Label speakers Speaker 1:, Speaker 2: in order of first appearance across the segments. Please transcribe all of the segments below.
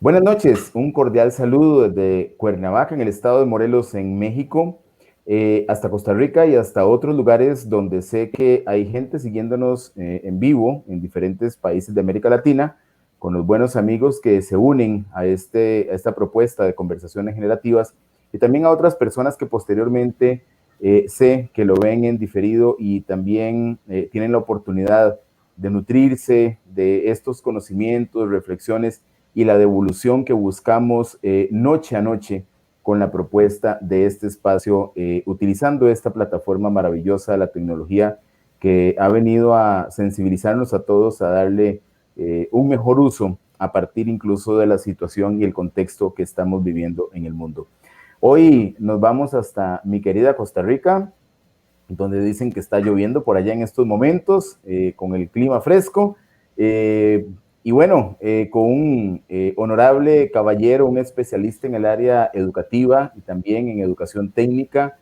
Speaker 1: Buenas noches, un cordial saludo desde Cuernavaca, en el estado de Morelos, en México, hasta Costa Rica y hasta otros lugares donde sé que hay gente siguiéndonos en vivo en diferentes países de América Latina, con los buenos amigos que se unen a esta propuesta de conversaciones generativas y también a otras personas que posteriormente sé que lo ven en diferido y también tienen la oportunidad de nutrirse de estos conocimientos, reflexiones y la devolución que buscamos noche a noche con la propuesta de este espacio, utilizando esta plataforma maravillosa de la tecnología que ha venido a sensibilizarnos a todos, a darle un mejor uso a partir incluso de la situación y el contexto que estamos viviendo en el mundo. Hoy nos vamos hasta mi querida Costa Rica, donde dicen que está lloviendo por allá en estos momentos, con el clima fresco. Y bueno, con un honorable caballero, un especialista en el área educativa y también en educación técnica,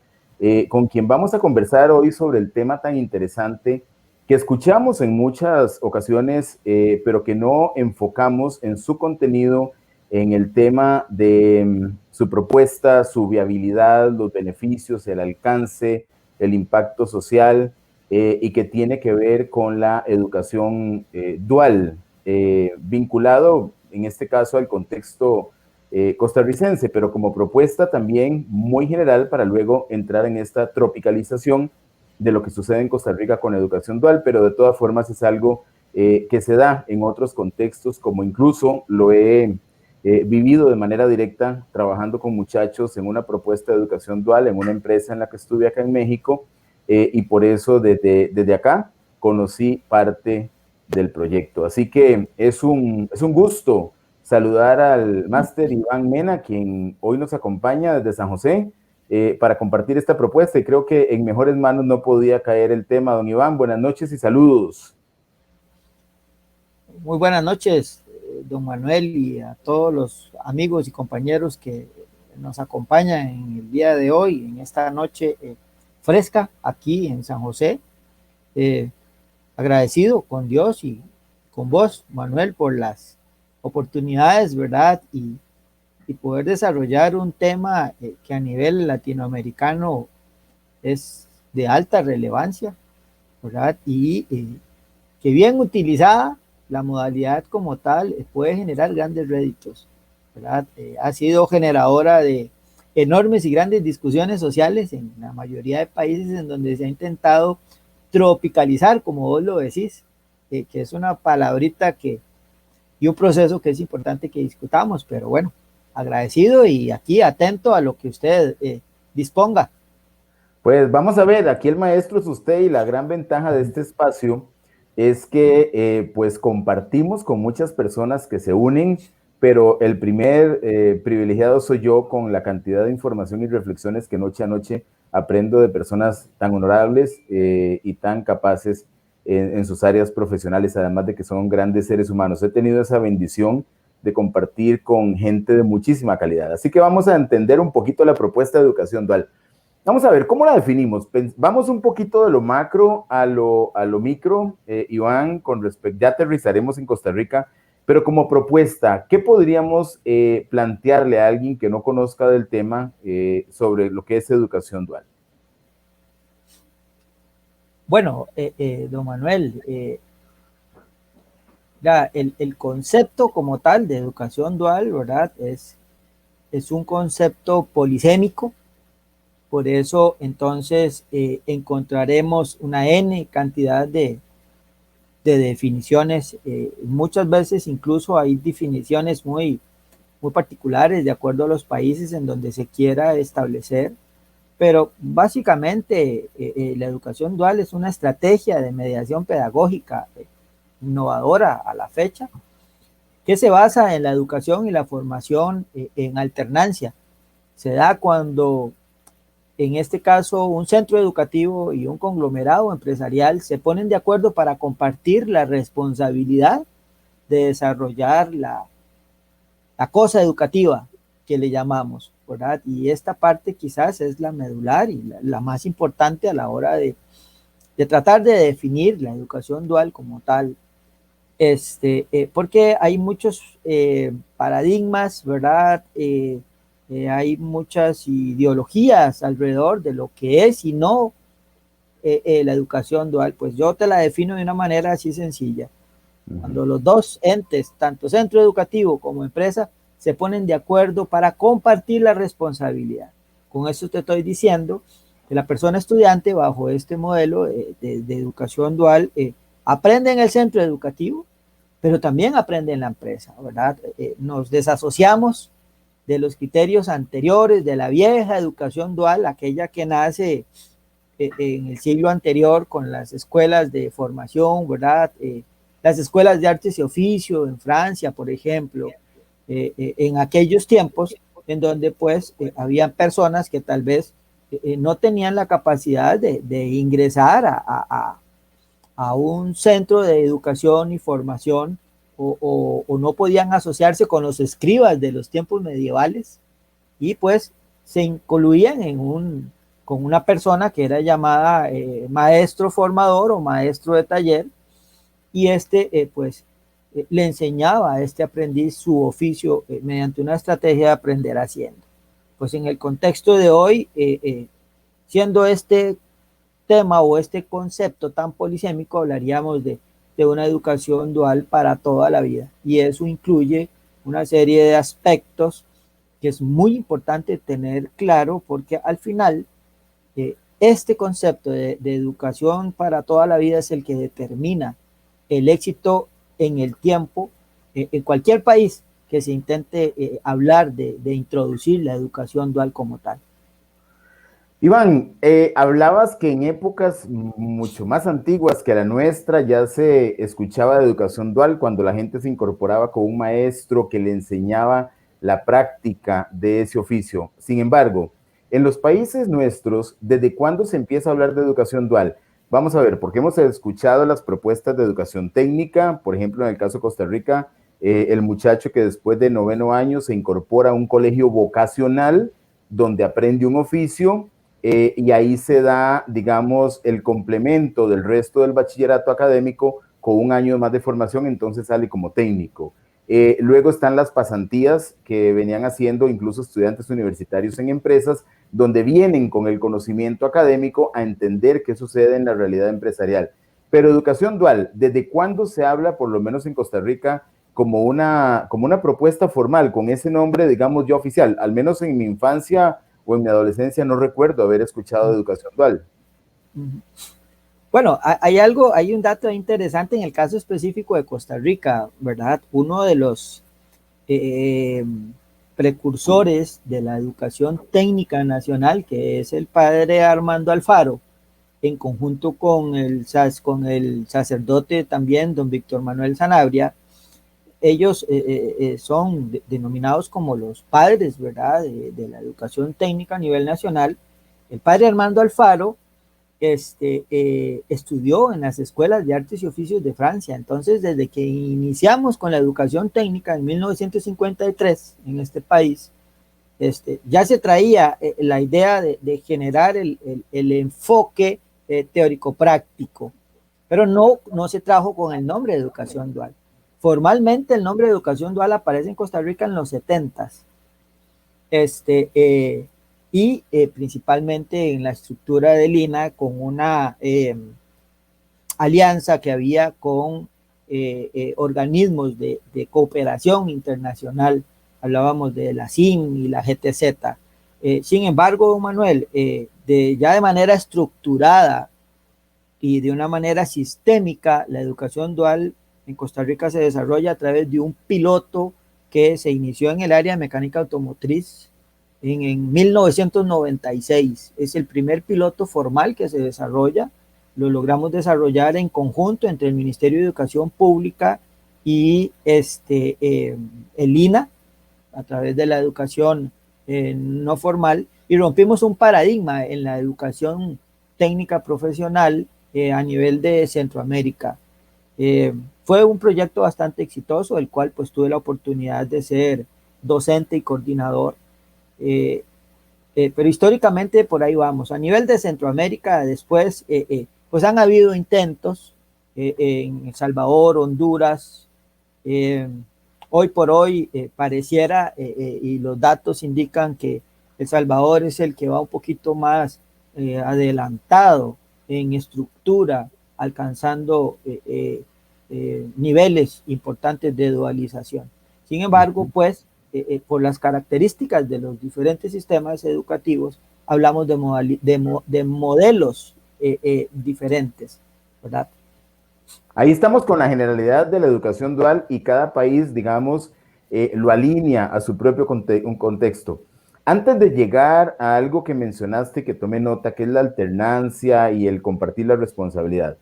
Speaker 1: con quien vamos a conversar hoy sobre el tema tan interesante que escuchamos en muchas ocasiones, pero que no enfocamos en su contenido, en el tema de su propuesta, su viabilidad, los beneficios, el alcance, el impacto social, y que tiene que ver con la educación dual, vinculado en este caso al contexto costarricense, pero como propuesta también muy general para luego entrar en esta tropicalización de lo que sucede en Costa Rica con la educación dual, pero de todas formas es algo que se da en otros contextos, como incluso lo he vivido de manera directa trabajando con muchachos en una propuesta de educación dual en una empresa en la que estuve acá en México, y por eso desde acá conocí parte del proyecto. Así que es un gusto saludar al máster Iván Mena, quien hoy nos acompaña desde San José, para compartir esta propuesta, y creo que en mejores manos no podía caer el tema. Don Iván, buenas noches y saludos.
Speaker 2: Muy buenas noches, don Manuel, y a todos los amigos y compañeros que nos acompañan en el día de hoy, en esta noche fresca aquí en San José. Eh, Agradecido con Dios y con vos, Manuel, por las oportunidades, ¿verdad? Y poder desarrollar un tema que a nivel latinoamericano es de alta relevancia, ¿verdad? Y que bien utilizada, la modalidad como tal puede generar grandes réditos, ¿verdad? Ha sido generadora de enormes y grandes discusiones sociales en la mayoría de países en donde se ha intentado tropicalizar, como vos lo decís, que es una palabrita y un proceso que es importante que discutamos, pero bueno, agradecido y aquí atento a lo que usted disponga.
Speaker 1: Pues vamos a ver, aquí el maestro es usted, y la gran ventaja de este espacio es que pues compartimos con muchas personas que se unen, pero el primer privilegiado soy yo con la cantidad de información y reflexiones que noche a noche aprendo de personas tan honorables y tan capaces en sus áreas profesionales, además de que son grandes seres humanos. He tenido esa bendición de compartir con gente de muchísima calidad. Así que vamos a entender un poquito la propuesta de educación dual. Vamos a ver, ¿cómo la definimos? Vamos un poquito de lo macro a lo micro, Iván, con respecto, ya aterrizaremos en Costa Rica, pero como propuesta, ¿qué podríamos plantearle a alguien que no conozca del tema sobre lo que es educación dual?
Speaker 2: Bueno, don Manuel, ya, el concepto como tal de educación dual, ¿verdad? Es un concepto polisémico, por eso entonces encontraremos una N cantidad de definiciones. Muchas veces incluso hay definiciones muy particulares de acuerdo a los países en donde se quiera establecer, pero básicamente la educación dual es una estrategia de mediación pedagógica innovadora a la fecha, que se basa en la educación y la formación en alternancia. Se da cuando, en este caso, un centro educativo y un conglomerado empresarial se ponen de acuerdo para compartir la responsabilidad de desarrollar la cosa educativa que le llamamos, ¿verdad? Y esta parte quizás es la medular y la más importante a la hora de tratar de definir la educación dual como tal. porque hay muchos paradigmas, ¿verdad? Hay muchas ideologías alrededor de lo que es y no la educación dual. Pues yo te la defino de una manera así sencilla.
Speaker 1: Ujú.
Speaker 2: Cuando los dos entes, tanto centro educativo como empresa, se ponen de acuerdo para compartir la responsabilidad. Con eso te estoy diciendo que la persona estudiante bajo este modelo de educación dual aprende en el centro educativo, pero también aprende en la empresa, ¿verdad? Nos desasociamos de los criterios anteriores de la vieja educación dual, aquella que nace en el siglo anterior con las escuelas de formación, ¿verdad? Las escuelas de artes y oficio en Francia, por ejemplo, en aquellos tiempos en donde pues había personas que tal vez no tenían la capacidad de ingresar a un centro de educación y formación o no podían asociarse con los escribas de los tiempos medievales y pues se incluían con una persona que era llamada maestro formador o maestro de taller y le enseñaba a este aprendiz su oficio mediante una estrategia de aprender haciendo. Pues en el contexto de hoy, siendo este tema o este concepto tan polisémico, hablaríamos de una educación dual para toda la vida. Y eso incluye una serie de aspectos que es muy importante tener claro porque al final este concepto de educación para toda la vida es el que determina el éxito en el tiempo en cualquier país que se intente hablar de introducir la educación dual como tal.
Speaker 1: Iván, hablabas que en épocas mucho más antiguas que la nuestra ya se escuchaba de educación dual cuando la gente se incorporaba con un maestro que le enseñaba la práctica de ese oficio. Sin embargo, en los países nuestros, ¿desde cuándo se empieza a hablar de educación dual? Vamos a ver, porque hemos escuchado las propuestas de educación técnica, por ejemplo, en el caso de Costa Rica, el muchacho que después de 9 años se incorpora a un colegio vocacional donde aprende un oficio y ahí se da, digamos, el complemento del resto del bachillerato académico con un año más de formación, entonces sale como técnico. Luego están las pasantías que venían haciendo incluso estudiantes universitarios en empresas, donde vienen con el conocimiento académico a entender qué sucede en la realidad empresarial. Pero educación dual, ¿desde cuándo se habla, por lo menos en Costa Rica, como una propuesta formal, con ese nombre, digamos, ya oficial? Al menos en mi infancia o en mi adolescencia no recuerdo haber escuchado de educación dual.
Speaker 2: Bueno, hay un dato interesante en el caso específico de Costa Rica, ¿verdad? Uno de los eh, precursores de la educación técnica nacional, que es el padre Armando Alfaro, en conjunto con el sacerdote también, don Víctor Manuel Sanabria, ellos son denominados como los padres, ¿verdad?, de la educación técnica a nivel nacional. El padre Armando Alfaro estudió en las escuelas de artes y oficios de Francia. Entonces, desde que iniciamos con la educación técnica en 1953 en este país, ya se traía la idea de generar el enfoque teórico-práctico, pero no se trajo con el nombre de educación dual. Formalmente el nombre de educación dual aparece en Costa Rica en los 70s principalmente en la estructura del INA con una alianza que había con organismos de cooperación internacional. Hablábamos de la CIN y la GTZ. Sin embargo, Manuel, ya de manera estructurada y de una manera sistémica, la educación dual en Costa Rica se desarrolla a través de un piloto que se inició en el área de mecánica automotriz en 1996. Es el primer piloto formal que se desarrolla. Lo logramos desarrollar en conjunto entre el Ministerio de Educación Pública y el INA, a través de la educación no formal, y rompimos un paradigma en la educación técnica profesional a nivel de Centroamérica. Fue un proyecto bastante exitoso, el cual pues tuve la oportunidad de ser docente y coordinador. Pero históricamente por ahí vamos. A nivel de Centroamérica, después, pues han habido intentos en El Salvador, Honduras. Hoy por hoy pareciera, y los datos indican que El Salvador es el que va un poquito más adelantado en estructura, alcanzando niveles importantes de dualización. Sin embargo, pues, por las características de los diferentes sistemas educativos, hablamos de modelos diferentes, ¿verdad?
Speaker 1: Ahí estamos con la generalidad de la educación dual y cada país, digamos, lo alinea a su propio un contexto. Antes de llegar a algo que mencionaste, que tomé nota, que es la alternancia y el compartir la responsabilidad,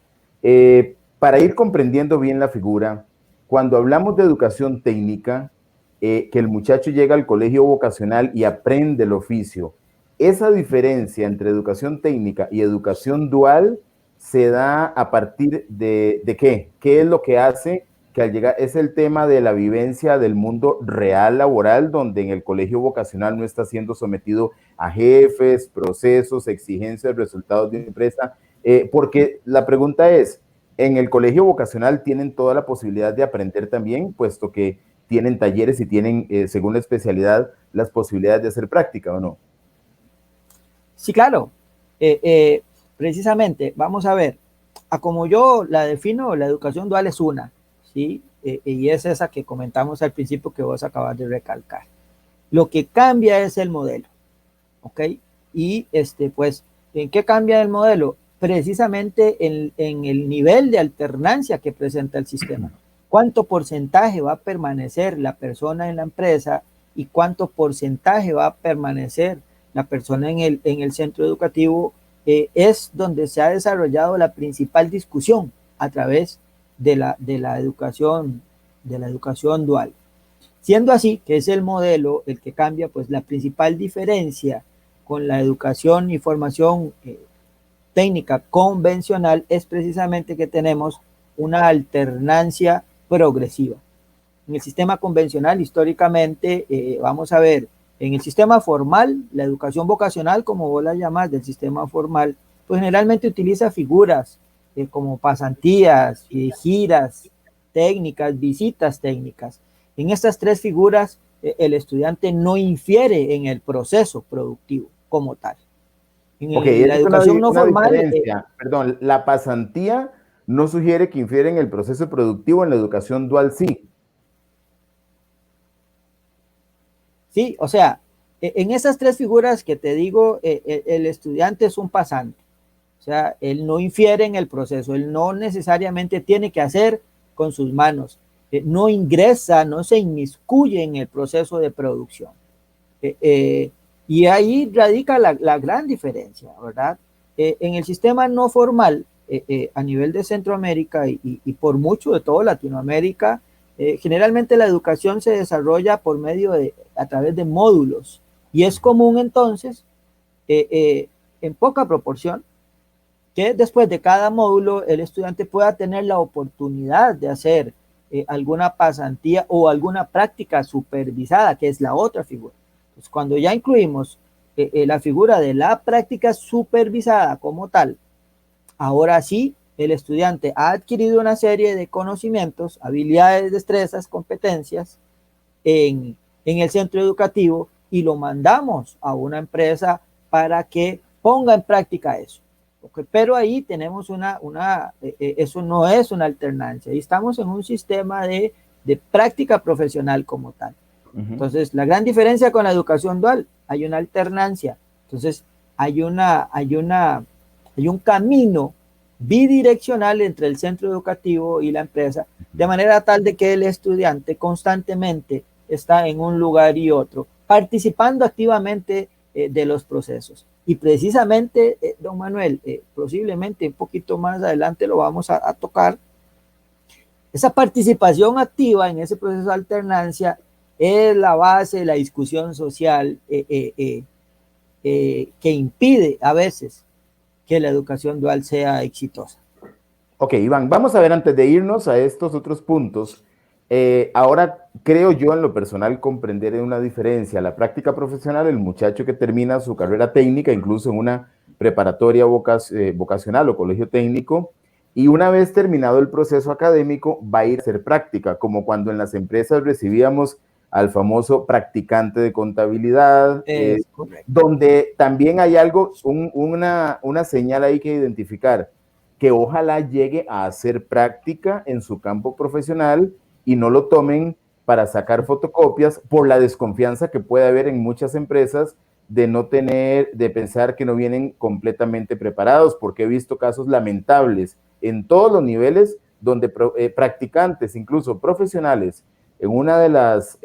Speaker 1: para ir comprendiendo bien la figura, cuando hablamos de educación técnica, que el muchacho llega al colegio vocacional y aprende el oficio, esa diferencia entre educación técnica y educación dual se da a partir de qué? ¿Qué es lo que hace que al llegar es el tema de la vivencia del mundo real laboral, donde en el colegio vocacional no está siendo sometido a jefes, procesos, exigencias, resultados de empresa? Porque la pregunta es, ¿en el colegio vocacional tienen toda la posibilidad de aprender también, puesto que tienen talleres y tienen, según la especialidad, las posibilidades de hacer práctica o no?
Speaker 2: Sí, claro. Precisamente, vamos a ver, a como yo la defino, la educación dual es una, ¿sí? Y es esa que comentamos al principio que vos acabas de recalcar. Lo que cambia es el modelo, ¿ok? Y pues, ¿en qué cambia el modelo? Precisamente en el nivel de alternancia que presenta el sistema. ¿Cuánto porcentaje va a permanecer la persona en la empresa y cuánto porcentaje va a permanecer la persona en el centro educativo? Es donde se ha desarrollado la principal discusión a través de la educación dual. Siendo así que es el modelo el que cambia, pues la principal diferencia con la educación y formación técnica convencional es precisamente que tenemos una alternancia progresiva. En el sistema convencional, históricamente, vamos a ver, en el sistema formal, la educación vocacional, como vos la llamás, del sistema formal, pues generalmente utiliza figuras como pasantías, giras técnicas, visitas técnicas. En estas tres figuras, el estudiante no infiere en el proceso productivo como tal.
Speaker 1: Ok,
Speaker 2: La
Speaker 1: es
Speaker 2: educación no
Speaker 1: una
Speaker 2: formal,
Speaker 1: diferencia. Perdón, la pasantía no sugiere que infiere en el proceso productivo, en la educación dual sí.
Speaker 2: sí, o sea, en esas tres figuras que te digo, el estudiante es un pasante. O sea, él no infiere en el proceso, él no necesariamente tiene que hacer con sus manos, no ingresa, no se inmiscuye en el proceso de producción. Y ahí radica la gran diferencia, ¿verdad? En el sistema no formal, a nivel de Centroamérica y por mucho de toda Latinoamérica, generalmente la educación se desarrolla por medio a través de módulos. Y es común entonces, en poca proporción, que después de cada módulo el estudiante pueda tener la oportunidad de hacer alguna pasantía o alguna práctica supervisada, que es la otra figura. Pues cuando ya incluimos la figura de la práctica supervisada como tal, ahora sí el estudiante ha adquirido una serie de conocimientos, habilidades, destrezas, competencias en el centro educativo y lo mandamos a una empresa para que ponga en práctica eso. Pero ahí tenemos eso no es una alternancia, ahí estamos en un sistema de práctica profesional como tal. Entonces, la gran diferencia con la educación dual, hay una alternancia, entonces hay un camino bidireccional entre el centro educativo y la empresa, de manera tal de que el estudiante constantemente está en un lugar y otro, participando activamente de los procesos. Y precisamente, don Manuel, posiblemente un poquito más adelante lo vamos a tocar, esa participación activa en ese proceso de alternancia es la base de la discusión social que impide a veces que la educación dual sea exitosa.
Speaker 1: Ok, Iván, vamos a ver antes de irnos a estos otros puntos. Ahora creo yo en lo personal comprender una diferencia. La práctica profesional, el muchacho que termina su carrera técnica, incluso en una preparatoria vocacional o colegio técnico, Y una vez terminado el proceso académico, va a ir a hacer práctica, como cuando en las empresas recibíamos al famoso practicante de contabilidad,
Speaker 2: Es correcto.
Speaker 1: donde también hay algo, una señal ahí que identificar, que ojalá llegue a hacer práctica en su campo profesional y no lo tomen para sacar fotocopias por la desconfianza que puede haber en muchas empresas de no tener, de pensar que no vienen completamente preparados, porque he visto casos lamentables en todos los niveles donde practicantes, incluso profesionales, en una de las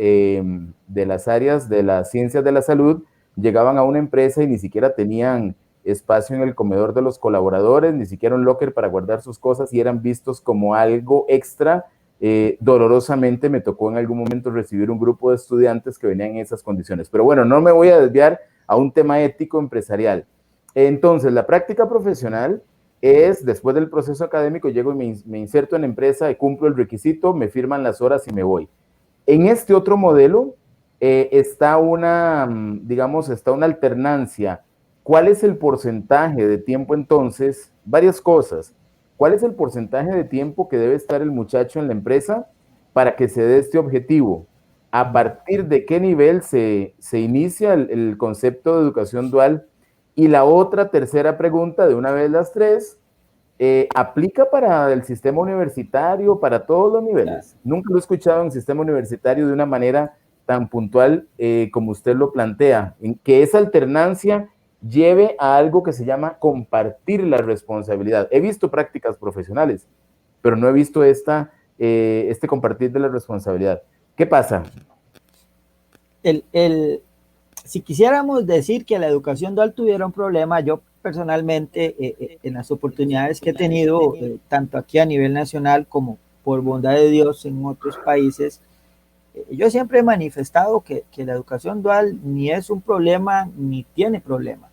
Speaker 1: áreas de las ciencias de la salud, llegaban a una empresa y ni siquiera tenían espacio en el comedor de los colaboradores, ni siquiera un locker para guardar sus cosas y eran vistos como algo extra. Dolorosamente me tocó en algún momento recibir un grupo de estudiantes que venían en esas condiciones. Pero bueno, no me voy a desviar a un tema ético empresarial. Entonces, la práctica profesional es, después del proceso académico, llego y me inserto en la empresa, cumplo el requisito, me firman las horas y me voy. En este otro modelo está digamos, está una alternancia. ¿Cuál es el porcentaje de tiempo entonces? Varias cosas. ¿Cuál es el porcentaje de tiempo que debe estar el muchacho en la empresa para que se dé este objetivo? ¿A partir de qué nivel se inicia el concepto de educación dual? Y la otra tercera pregunta, de una vez las tres, ¿aplica para el sistema universitario, para todos los niveles? Nunca lo he escuchado en el sistema universitario de una manera tan puntual como usted lo plantea, en que esa alternancia lleve a algo que se llama compartir la responsabilidad. He visto prácticas profesionales, pero no he visto este compartir de la responsabilidad. ¿Qué pasa?
Speaker 2: Si quisiéramos decir que la educación dual tuviera un problema, yo personalmente, en las oportunidades que he tenido, tanto aquí a nivel nacional como por bondad de Dios en otros países, yo siempre he manifestado que la educación dual ni es un problema ni tiene problemas,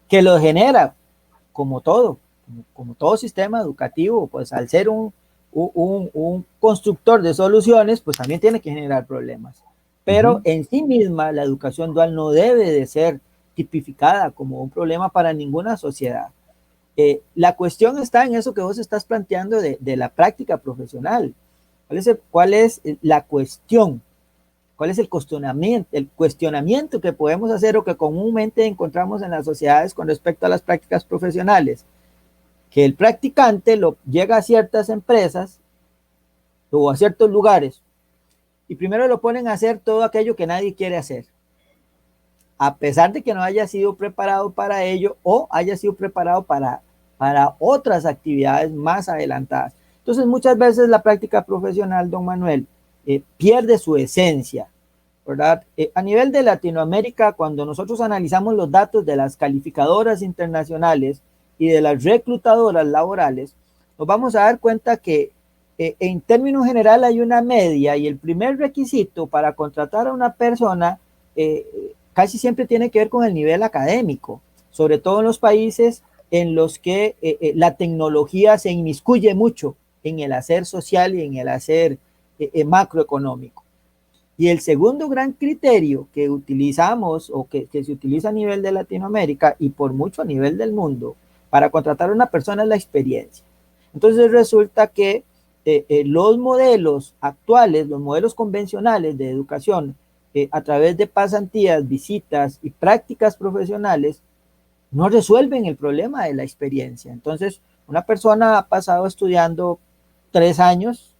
Speaker 2: que lo genera como todo, como todo sistema educativo, pues al ser un constructor de soluciones, pues también tiene que generar problemas. Pero en sí misma la educación dual no debe de ser tipificada como un problema para ninguna sociedad. La cuestión está en eso que vos estás planteando de la práctica profesional. ¿Cuál es la cuestión? ¿Cuál es el cuestionamiento que podemos hacer o que comúnmente encontramos en las sociedades con respecto a las prácticas profesionales? Que el practicante llega a ciertas empresas o a ciertos lugares y primero lo ponen a hacer todo aquello que nadie quiere hacer, a pesar de que no haya sido preparado para ello o haya sido preparado para otras actividades más adelantadas. Entonces, muchas veces la práctica profesional, don Manuel, pierde su esencia, ¿verdad? A nivel de Latinoamérica, cuando nosotros analizamos los datos de las calificadoras internacionales y de las reclutadoras laborales, nos vamos a dar cuenta que en términos general hay una media y el primer requisito para contratar a una persona casi siempre tiene que ver con el nivel académico, sobre todo en los países en los que la tecnología se inmiscuye mucho en el hacer social y en el hacer macroeconómico. Y el segundo gran criterio que utilizamos o que se utiliza a nivel de Latinoamérica y por mucho a nivel del mundo para contratar a una persona es la experiencia. Entonces resulta que los modelos actuales, los modelos convencionales de educación a través de pasantías, visitas y prácticas profesionales no resuelven el problema de la experiencia. Entonces, una persona ha pasado estudiando 3 años,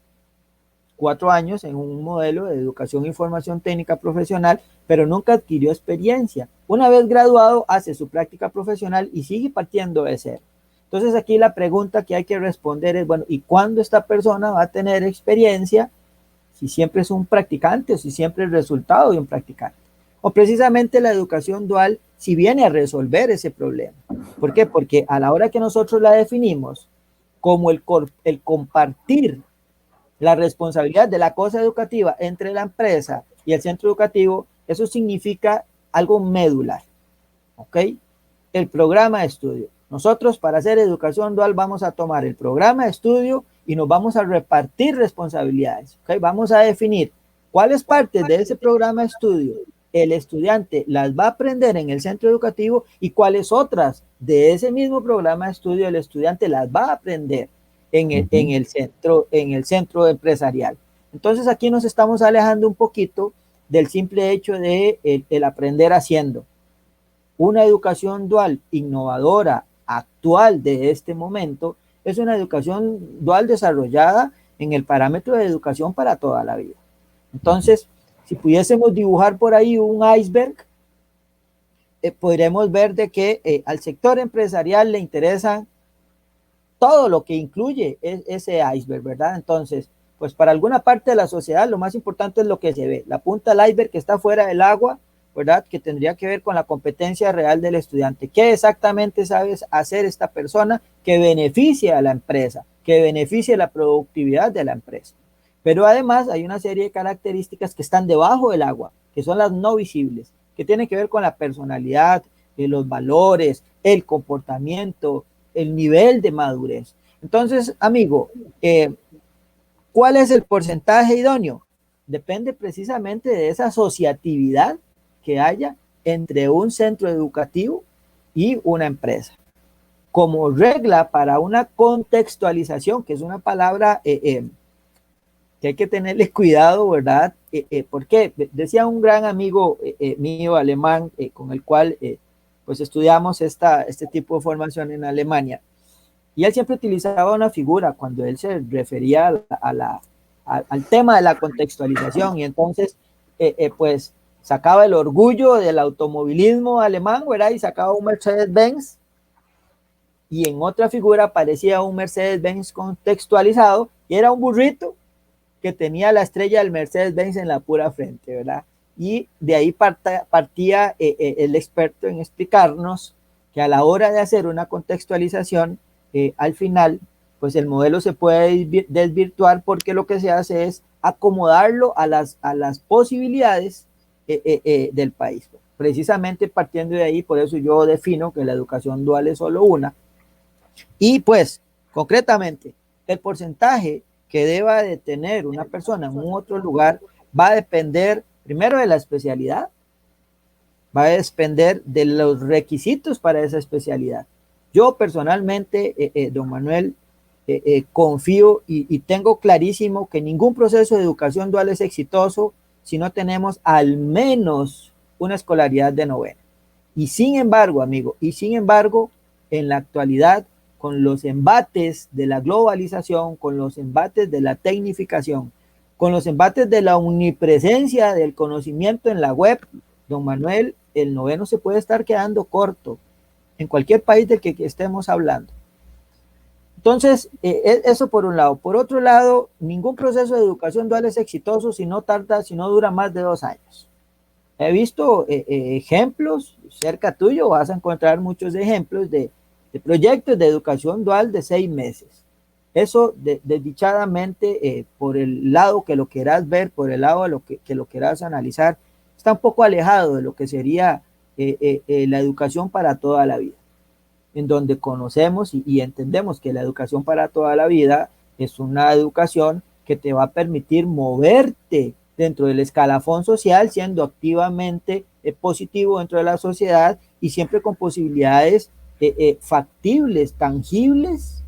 Speaker 2: 4 años en un modelo de educación e información técnica profesional, pero nunca adquirió experiencia. Una vez graduado, hace su práctica profesional y sigue partiendo de cero. Entonces aquí la pregunta que hay que responder es, bueno, ¿y cuándo esta persona va a tener experiencia? Si siempre es un practicante o si siempre es resultado de un practicante. O precisamente la educación dual si viene a resolver ese problema. ¿Por qué? Porque a la hora que nosotros la definimos como el compartir la responsabilidad de la cosa educativa entre la empresa y el centro educativo, eso significa algo medular, ¿ok? El programa de estudio. Nosotros para hacer educación dual vamos a tomar el programa de estudio y nos vamos a repartir responsabilidades, ¿ok? Vamos a definir cuáles partes de ese programa de estudio el estudiante las va a aprender en el centro educativo y cuáles otras de ese mismo programa de estudio el estudiante las va a aprender en el centro empresarial. Entonces aquí nos estamos alejando un poquito del simple hecho de el aprender haciendo. Una educación dual innovadora, actual de este momento, es una educación dual desarrollada en el parámetro de educación para toda la vida. Entonces, si pudiésemos dibujar por ahí un iceberg, podremos ver de que al sector empresarial le interesan todo lo que incluye ese iceberg, ¿verdad? Entonces, pues para alguna parte de la sociedad lo más importante es lo que se ve, la punta del iceberg que está fuera del agua, ¿verdad? Que tendría que ver con la competencia real del estudiante. ¿Qué exactamente sabes hacer esta persona que beneficie a la empresa, que beneficie la productividad de la empresa? Pero además hay una serie de características que están debajo del agua, que son las no visibles, que tienen que ver con la personalidad, los valores, el comportamiento, el nivel de madurez. Entonces, amigo, ¿cuál es el porcentaje idóneo? Depende precisamente de esa asociatividad que haya entre un centro educativo y una empresa. Como regla para una contextualización, que es una palabra que hay que tenerle cuidado, ¿verdad? Porque decía un gran amigo mío alemán con el cual pues estudiamos este tipo de formación en Alemania, y él siempre utilizaba una figura cuando él se refería al tema de la contextualización, y entonces pues sacaba el orgullo del automovilismo alemán, ¿verdad? Y sacaba un Mercedes-Benz, y en otra figura aparecía un Mercedes-Benz contextualizado, y era un burrito que tenía la estrella del Mercedes-Benz en la pura frente, ¿verdad? Y de ahí partía el experto en explicarnos que a la hora de hacer una contextualización, al final, pues el modelo se puede desvirtuar porque lo que se hace es acomodarlo a las posibilidades del país. Precisamente partiendo de ahí, por eso yo defino que la educación dual es solo una. Y pues, concretamente, el porcentaje que deba de tener una persona en un otro lugar va a depender primero de la especialidad, va a depender de los requisitos para esa especialidad. Yo personalmente, don Manuel, confío y tengo clarísimo que ningún proceso de educación dual es exitoso si no tenemos al menos una escolaridad de noveno. Y sin embargo, amigo, en la actualidad, con los embates de la globalización, con los embates de la tecnificación, con los embates de la omnipresencia del conocimiento en la web, don Manuel, el noveno se puede estar quedando corto en cualquier país del que estemos hablando. Entonces, eso por un lado. Por otro lado, ningún proceso de educación dual es exitoso si no dura más de 2 años. He visto ejemplos cerca tuyo, vas a encontrar muchos ejemplos de proyectos de educación dual de 6 meses. Eso, desdichadamente, por el lado que lo quieras ver, por el lado de que lo quieras analizar, está un poco alejado de lo que sería la educación para toda la vida, en donde conocemos y entendemos que la educación para toda la vida es una educación que te va a permitir moverte dentro del escalafón social, siendo activamente positivo dentro de la sociedad y siempre con posibilidades factibles, tangibles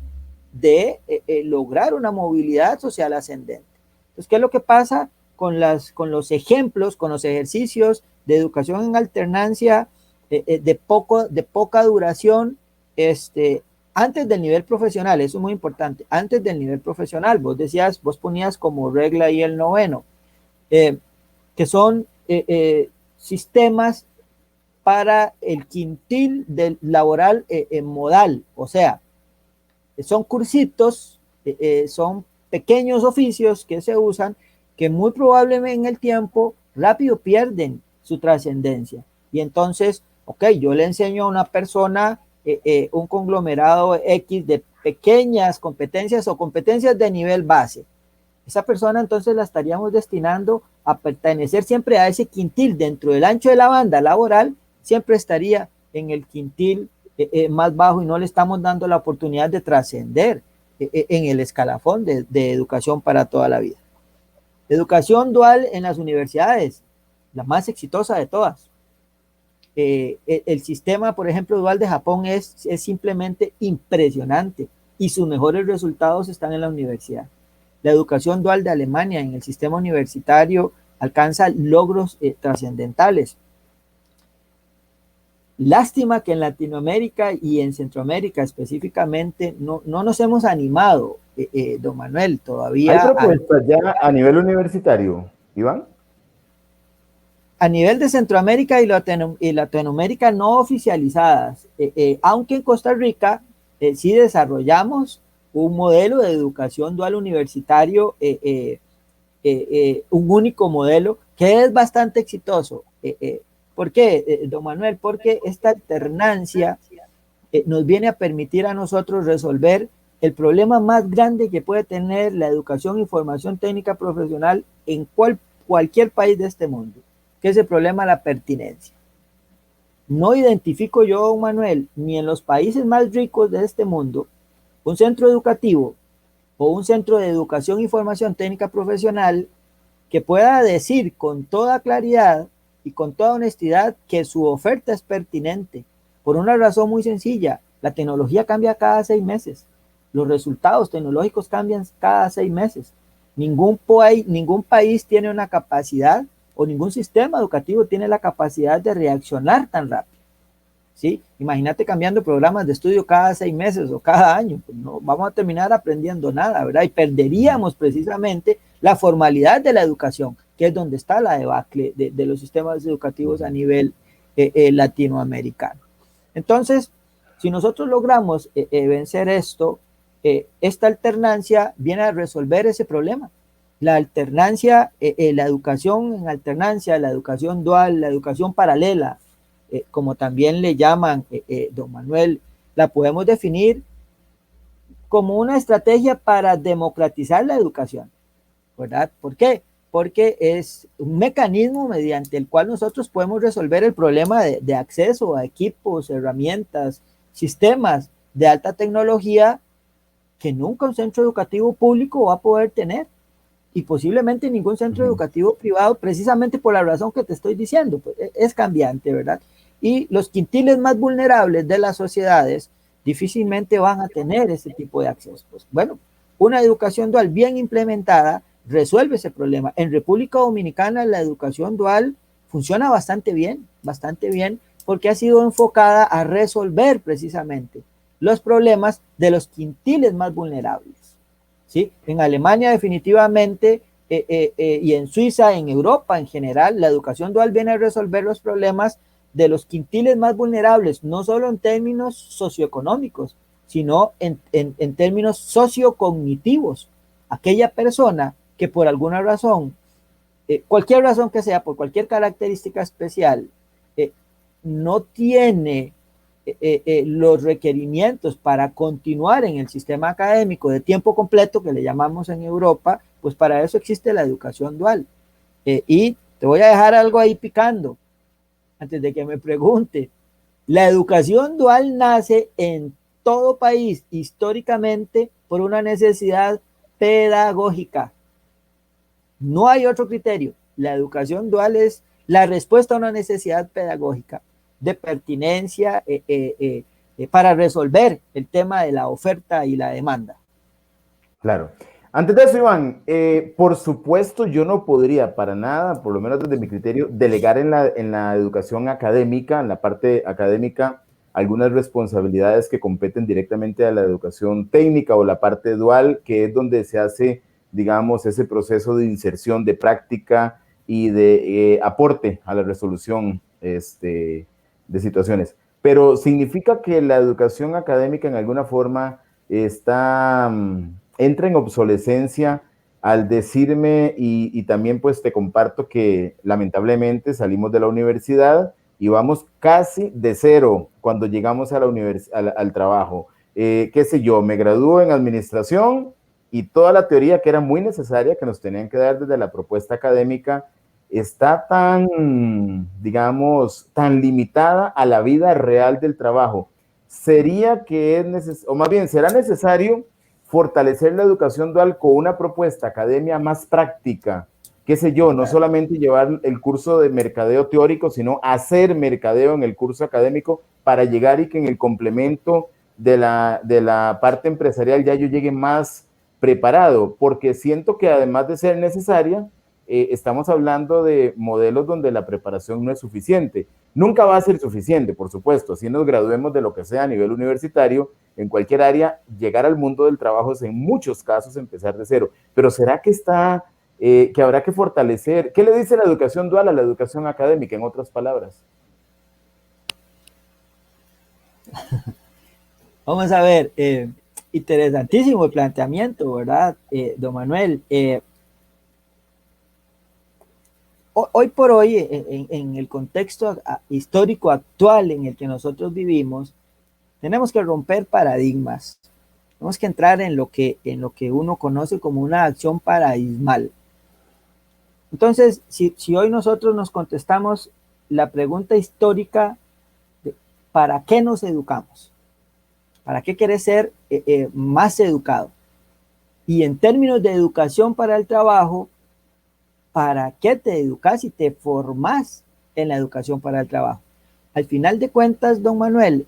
Speaker 2: de lograr una movilidad social ascendente. Entonces, ¿qué es lo que pasa con los ejemplos, con los ejercicios de educación en alternancia de poca duración, antes del nivel profesional? Eso es muy importante, antes del nivel profesional. Vos ponías como regla ahí el noveno, que son sistemas para el quintil del laboral modal, o sea, son cursitos, son pequeños oficios que se usan, que muy probablemente en el tiempo rápido pierden su trascendencia. Y entonces, ok, yo le enseño a una persona un conglomerado X de pequeñas competencias o competencias de nivel base. Esa persona entonces la estaríamos destinando a pertenecer siempre a ese quintil dentro del ancho de la banda laboral, siempre estaría en el quintil más bajo y no le estamos dando la oportunidad de trascender en el escalafón de educación para toda la vida. Educación dual en las universidades, la más exitosa de todas. El sistema, por ejemplo, dual de Japón es simplemente impresionante. y sus mejores resultados están en la universidad. La educación dual de Alemania en el sistema universitario alcanza logros trascendentales. Lástima que en Latinoamérica y en Centroamérica específicamente no nos hemos animado, don Manuel,
Speaker 1: ¿Hay
Speaker 2: todavía
Speaker 1: propuestas ya a nivel universitario, Iván?
Speaker 2: a nivel de Centroamérica y Latinoamérica no oficializadas, aunque en Costa Rica sí desarrollamos un modelo de educación dual universitario, un único modelo que es bastante exitoso. ¿Por qué, don Manuel? Porque esta alternancia nos viene a permitir a nosotros resolver el problema más grande que puede tener la educación y formación técnica profesional en cualquier país de este mundo, que es el problema de la pertinencia. No identifico yo, don Manuel, ni en los países más ricos de este mundo, un centro educativo o un centro de educación y formación técnica profesional que pueda decir con toda claridad y con toda honestidad que su oferta es pertinente, por una razón muy sencilla: la tecnología cambia cada 6 meses, los resultados tecnológicos cambian cada 6 meses, ningún país tiene una capacidad o ningún sistema educativo tiene la capacidad de reaccionar tan rápido. ¿Sí? Imagínate cambiando programas de estudio cada 6 meses o cada año, pues no vamos a terminar aprendiendo nada, ¿verdad? Y perderíamos precisamente la formalidad de la educación, que es donde está la debacle de los sistemas educativos a nivel latinoamericano. Entonces, si nosotros logramos vencer esto, esta alternancia viene a resolver ese problema. La alternancia, la educación en alternancia, la educación dual, la educación paralela, como también le llaman, don Manuel, la podemos definir como una estrategia para democratizar la educación, ¿verdad? ¿Por qué? Porque es un mecanismo mediante el cual nosotros podemos resolver el problema de acceso a equipos, herramientas, sistemas de alta tecnología que nunca un centro educativo público va a poder tener, y posiblemente ningún centro educativo privado, precisamente por la razón que te estoy diciendo, pues es cambiante, ¿verdad? Y los quintiles más vulnerables de las sociedades difícilmente van a tener ese tipo de acceso. Pues bueno, una educación dual bien implementada resuelve ese problema. En República Dominicana la educación dual funciona bastante bien, porque ha sido enfocada a resolver precisamente los problemas de los quintiles más vulnerables. ¿Sí? En Alemania definitivamente y en Suiza, en Europa en general, la educación dual viene a resolver los problemas de los quintiles más vulnerables, no solo en términos socioeconómicos, sino en términos sociocognitivos. Aquella persona que por alguna razón, cualquier razón que sea, por cualquier característica especial, no tiene los requerimientos para continuar en el sistema académico de tiempo completo, que le llamamos en Europa, pues para eso existe la educación dual. Y te voy a dejar algo ahí picando, antes de que me pregunte. La educación dual nace en todo país históricamente por una necesidad pedagógica. No hay otro criterio. La educación dual es la respuesta a una necesidad pedagógica de pertinencia para resolver el tema de la oferta y la demanda.
Speaker 1: Claro. Antes de eso, Iván, por supuesto yo no podría para nada, por lo menos desde mi criterio, delegar en la educación académica, en la parte académica, algunas responsabilidades que competen directamente a la educación técnica o la parte dual, que es donde se hace, digamos, ese proceso de inserción, de práctica y de aporte a la resolución de situaciones. Pero significa que la educación académica en alguna forma entra en obsolescencia al decirme, y también pues te comparto que lamentablemente salimos de la universidad y vamos casi de cero cuando llegamos a al trabajo. Qué sé yo, me gradúo en administración y toda la teoría que era muy necesaria, que nos tenían que dar desde la propuesta académica, está tan, digamos, tan limitada a la vida real del trabajo. Sería que es necesario, o más bien será necesario fortalecer la educación dual con una propuesta academia más práctica, qué sé yo, no solamente llevar el curso de mercadeo teórico, sino hacer mercadeo en el curso académico para llegar y que en el complemento de la parte empresarial ya yo llegue más preparado, porque siento que además de ser necesaria, estamos hablando de modelos donde la preparación no es suficiente. Nunca va a ser suficiente, por supuesto, así nos graduemos de lo que sea a nivel universitario, en cualquier área, llegar al mundo del trabajo es en muchos casos empezar de cero. Pero ¿será que que habrá que fortalecer? ¿Qué le dice la educación dual a la educación académica, en otras palabras?
Speaker 2: Vamos a ver, interesantísimo el planteamiento, ¿verdad, don Manuel? Hoy por hoy, en el contexto histórico actual en el que nosotros vivimos, tenemos que romper paradigmas. Tenemos que entrar en lo que uno conoce como una acción paradigmal. Entonces, si hoy nosotros nos contestamos la pregunta histórica de ¿para qué nos educamos? ¿Para qué quieres ser más educado? Y en términos de educación para el trabajo, ¿para qué te educas y te formas en la educación para el trabajo? Al final de cuentas, don Manuel,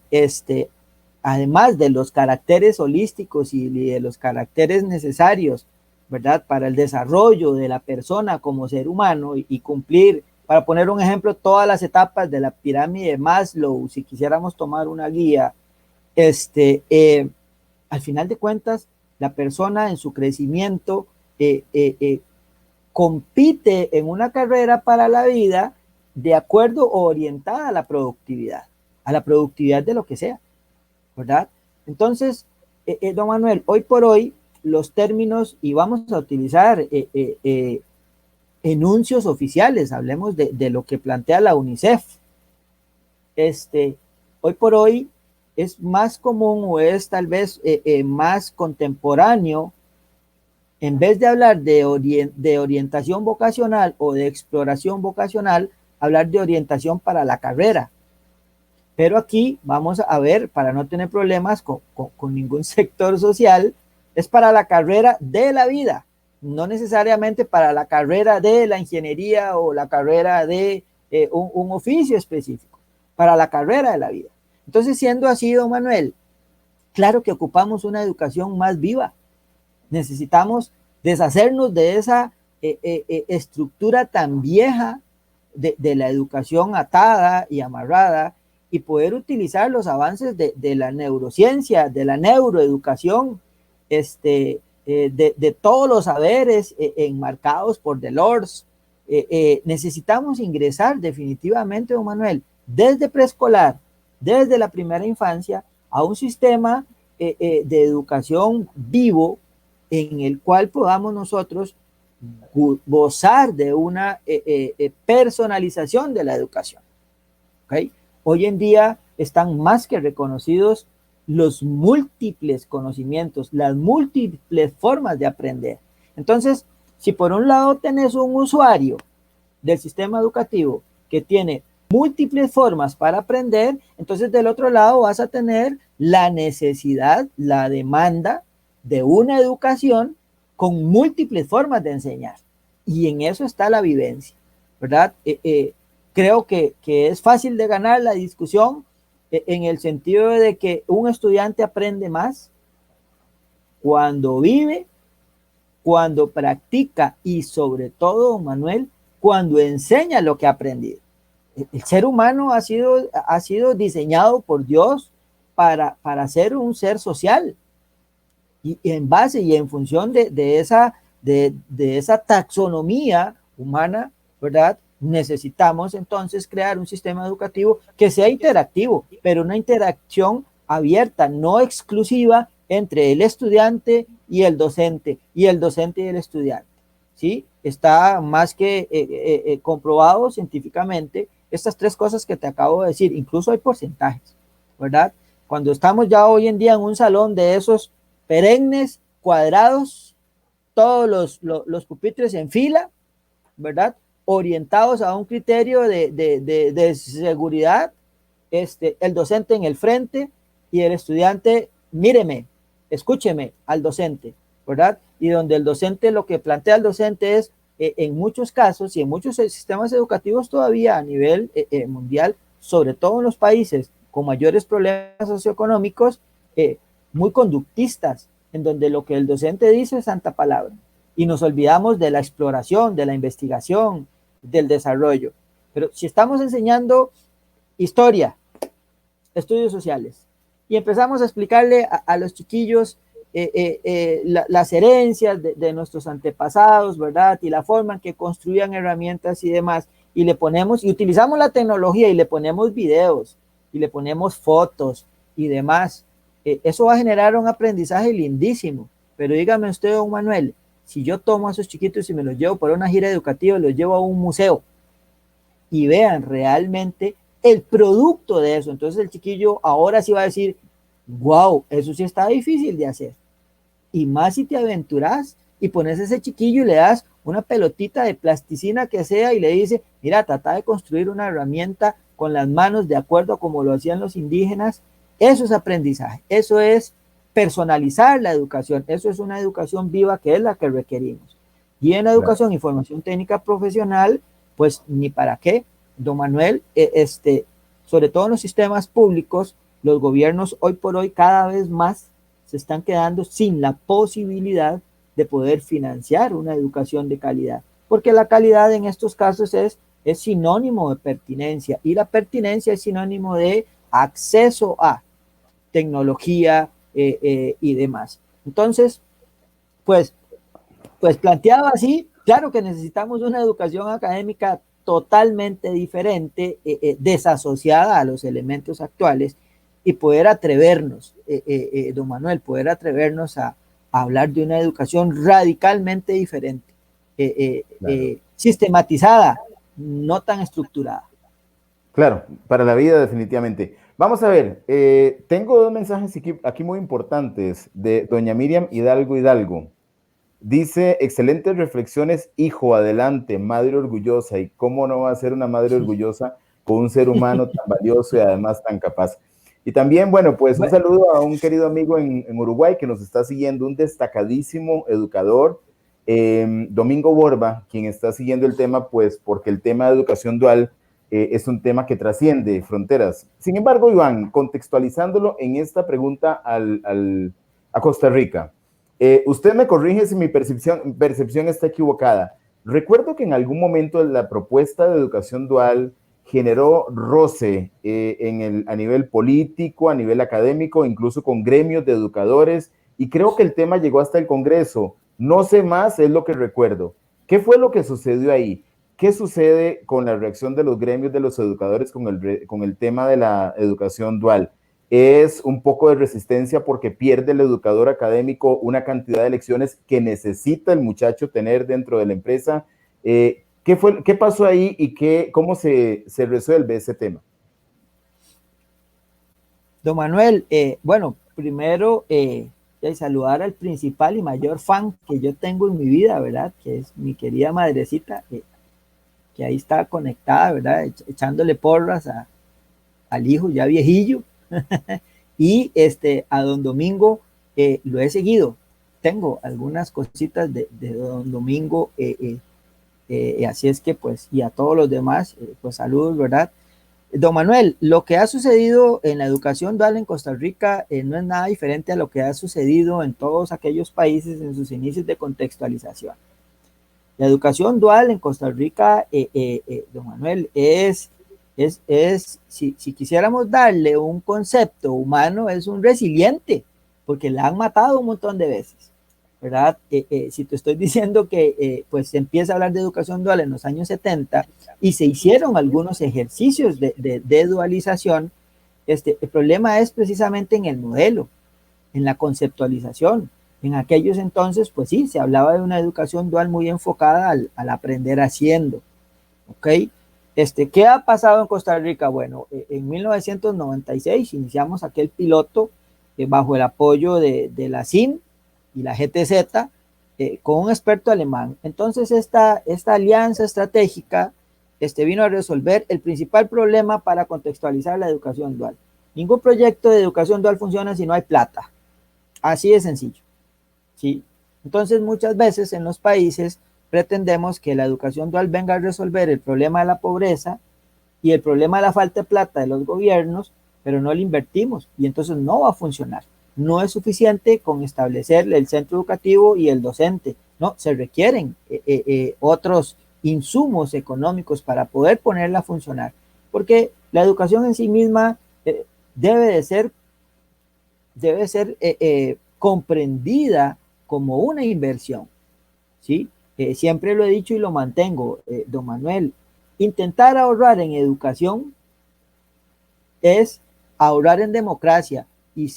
Speaker 2: además de los caracteres holísticos y de los caracteres necesarios, ¿verdad? Para el desarrollo de la persona como ser humano y cumplir, para poner un ejemplo, todas las etapas de la pirámide de Maslow, si quisiéramos tomar una guía, al final de cuentas, la persona en su crecimiento compite en una carrera para la vida de acuerdo o orientada a la productividad de lo que sea, ¿verdad? Entonces, don Manuel, hoy por hoy, los términos, y vamos a utilizar enuncios oficiales, hablemos de lo que plantea la UNICEF. Hoy por hoy es más común o es tal vez más contemporáneo, en vez de hablar de orientación vocacional o de exploración vocacional, hablar de orientación para la carrera. Pero aquí vamos a ver, para no tener problemas con ningún sector social, es para la carrera de la vida, no necesariamente para la carrera de la ingeniería o la carrera de un oficio específico, para la carrera de la vida. Entonces, siendo así, don Manuel, claro que ocupamos una educación más viva. Necesitamos deshacernos de esa estructura tan vieja de la educación atada y amarrada y poder utilizar los avances de la neurociencia, de la neuroeducación, de todos los saberes enmarcados por Delors. Necesitamos ingresar definitivamente, don Manuel, desde preescolar, desde la primera infancia, a un sistema de educación vivo en el cual podamos nosotros gozar de una personalización de la educación. ¿Okay? Hoy en día están más que reconocidos los múltiples conocimientos, las múltiples formas de aprender. Entonces, si por un lado tenés un usuario del sistema educativo que tiene múltiples formas para aprender, entonces del otro lado vas a tener la necesidad, la demanda de una educación con múltiples formas de enseñar. Y en eso está la vivencia, ¿verdad? Creo que es fácil de ganar la discusión en el sentido de que un estudiante aprende más cuando vive, cuando practica y sobre todo, Manuel, cuando enseña lo que ha aprendido. El ser humano ha sido diseñado por Dios para ser un ser social. Y en base y en función de esa taxonomía humana, ¿verdad? Necesitamos entonces crear un sistema educativo que sea interactivo, pero una interacción abierta, no exclusiva entre el estudiante y el docente y el estudiante. ¿Sí? Está más que comprobado científicamente estas tres cosas que te acabo de decir, incluso hay porcentajes, ¿verdad? Cuando estamos ya hoy en día en un salón de esos perennes, cuadrados, todos los pupitres en fila, ¿verdad? Orientados a un criterio de seguridad, el docente en el frente y el estudiante, míreme, escúcheme al docente, ¿verdad? Y donde el docente, lo que plantea el docente es, en muchos casos y en muchos sistemas educativos todavía a nivel mundial, sobre todo en los países con mayores problemas socioeconómicos, muy conductistas, en donde lo que el docente dice es santa palabra, y nos olvidamos de la exploración, de la investigación, del desarrollo. Pero si estamos enseñando historia, estudios sociales, y empezamos a explicarle a los chiquillos las herencias de nuestros antepasados, ¿verdad? Y la forma en que construían herramientas y demás, y le ponemos, y utilizamos la tecnología y le ponemos videos, y le ponemos fotos y demás, eso va a generar un aprendizaje lindísimo. Pero dígame usted, don Manuel, si yo tomo a esos chiquitos y me los llevo por una gira educativa, los llevo a un museo, y vean realmente el producto de eso, entonces el chiquillo ahora sí va a decir, wow, eso sí está difícil de hacer. Y más si te aventuras y pones a ese chiquillo y le das una pelotita de plasticina que sea y le dice, mira, trata de construir una herramienta con las manos de acuerdo a como lo hacían los indígenas. Eso es aprendizaje, eso es personalizar la educación, eso es una educación viva que es la que requerimos. Y en la educación y formación técnica profesional, pues ni para qué, don Manuel, sobre todo en los sistemas públicos, los gobiernos hoy por hoy cada vez más se están quedando sin la posibilidad de poder financiar una educación de calidad, porque la calidad en estos casos es sinónimo de pertinencia, y la pertinencia es sinónimo de acceso a tecnología y demás. Entonces, pues planteado así, claro que necesitamos una educación académica totalmente diferente, desasociada a los elementos actuales, y poder atrevernos, don Manuel, poder atrevernos a hablar de una educación radicalmente diferente,
Speaker 1: Claro.
Speaker 2: sistematizada, no tan estructurada.
Speaker 1: Claro, para la vida definitivamente. Vamos a ver, tengo dos mensajes aquí muy importantes de doña Miriam Hidalgo Hidalgo. Dice, excelentes reflexiones, hijo, adelante, madre orgullosa. ¿Y cómo no va a ser una madre orgullosa con un ser humano tan valioso y además tan capaz? Y también, bueno, pues un saludo a un querido amigo en Uruguay que nos está siguiendo, un destacadísimo educador, Domingo Borba, quien está siguiendo el tema, pues porque el tema de educación dual es un tema que trasciende fronteras. Sin embargo, Iván, contextualizándolo en esta pregunta a Costa Rica, usted me corrige si mi percepción está equivocada. Recuerdo que en algún momento la propuesta de educación dual generó roce a nivel político, a nivel académico, incluso con gremios de educadores, y creo que el tema llegó hasta el Congreso. No sé más, es lo que recuerdo. ¿Qué fue lo que sucedió ahí? ¿Qué sucede con la reacción de los gremios de los educadores con el tema de la educación dual? Es un poco de resistencia porque pierde el educador académico una cantidad de lecciones que necesita el muchacho tener dentro de la empresa. ¿Qué pasó ahí y cómo se resuelve ese tema?
Speaker 2: Don Manuel, bueno, primero saludar al principal y mayor fan que yo tengo en mi vida, ¿verdad? Que es mi querida madrecita, que ahí está conectada, ¿verdad? Echándole porras al hijo ya viejillo. Y a don Domingo lo he seguido. Tengo algunas cositas de don Domingo, así es que pues, y a todos los demás, pues saludos, ¿verdad? Don Manuel, lo que ha sucedido en la educación dual en Costa Rica no es nada diferente a lo que ha sucedido en todos aquellos países en sus inicios de contextualización. La educación dual en Costa Rica, don Manuel, si quisiéramos darle un concepto humano, es un resiliente, porque la han matado un montón de veces, ¿verdad? Si te estoy diciendo que pues se empieza a hablar de educación dual en los años 70 y se hicieron algunos ejercicios de dualización, el problema es precisamente en el modelo, en la conceptualización. En aquellos entonces, pues sí, se hablaba de una educación dual muy enfocada al aprender haciendo, ¿ok? ¿Qué ha pasado en Costa Rica? Bueno, en 1996 iniciamos aquel piloto bajo el apoyo de la CIM y la GTZ con un experto alemán. Entonces, esta alianza estratégica vino a resolver el principal problema para contextualizar la educación dual. Ningún proyecto de educación dual funciona si no hay plata. Así de sencillo. ¿Sí? Entonces, muchas veces en los países pretendemos que la educación dual venga a resolver el problema de la pobreza y el problema de la falta de plata de los gobiernos, pero no le invertimos y entonces no va a funcionar. No es suficiente con establecer el centro educativo y el docente, no, se requieren otros insumos económicos para poder ponerla a funcionar, porque la educación en sí misma debe de ser, comprendida como una inversión, ¿sí? Siempre lo he dicho y lo mantengo, don Manuel, intentar ahorrar en educación es ahorrar en democracia y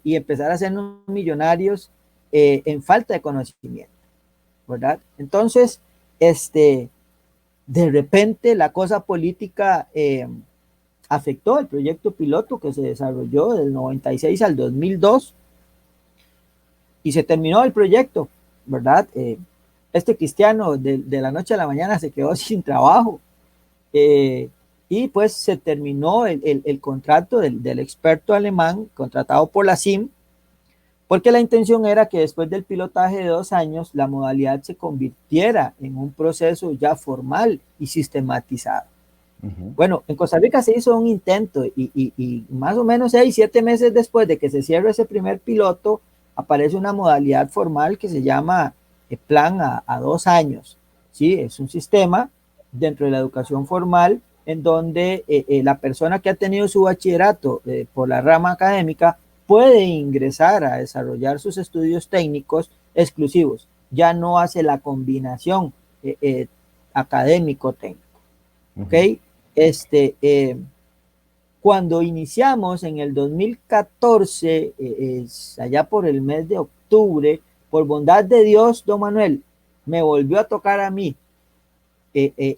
Speaker 2: y empezar a hacernos millonarios en falta de conocimiento, ¿verdad? Entonces, de repente la cosa política afectó el proyecto piloto que se desarrolló del 96 al 2002 y se terminó el proyecto, ¿verdad? Este cristiano de la noche a la mañana se quedó sin trabajo. Y pues se terminó el contrato del experto alemán contratado por la CIM, porque la intención era que después del pilotaje de 2 años la modalidad se convirtiera en un proceso ya formal y sistematizado. Bueno, en Costa Rica se hizo un intento y más o menos 6, 7 meses después de que se cierre ese primer piloto, aparece una modalidad formal que se llama plan a 2 años. ¿Sí? Es un sistema dentro de la educación formal en donde la persona que ha tenido su bachillerato por la rama académica puede ingresar a desarrollar sus estudios técnicos exclusivos. Ya no hace la combinación académico-técnico. ¿Ok? Cuando iniciamos en el 2014, allá por el mes de octubre, por bondad de Dios, don Manuel, me volvió a tocar a mí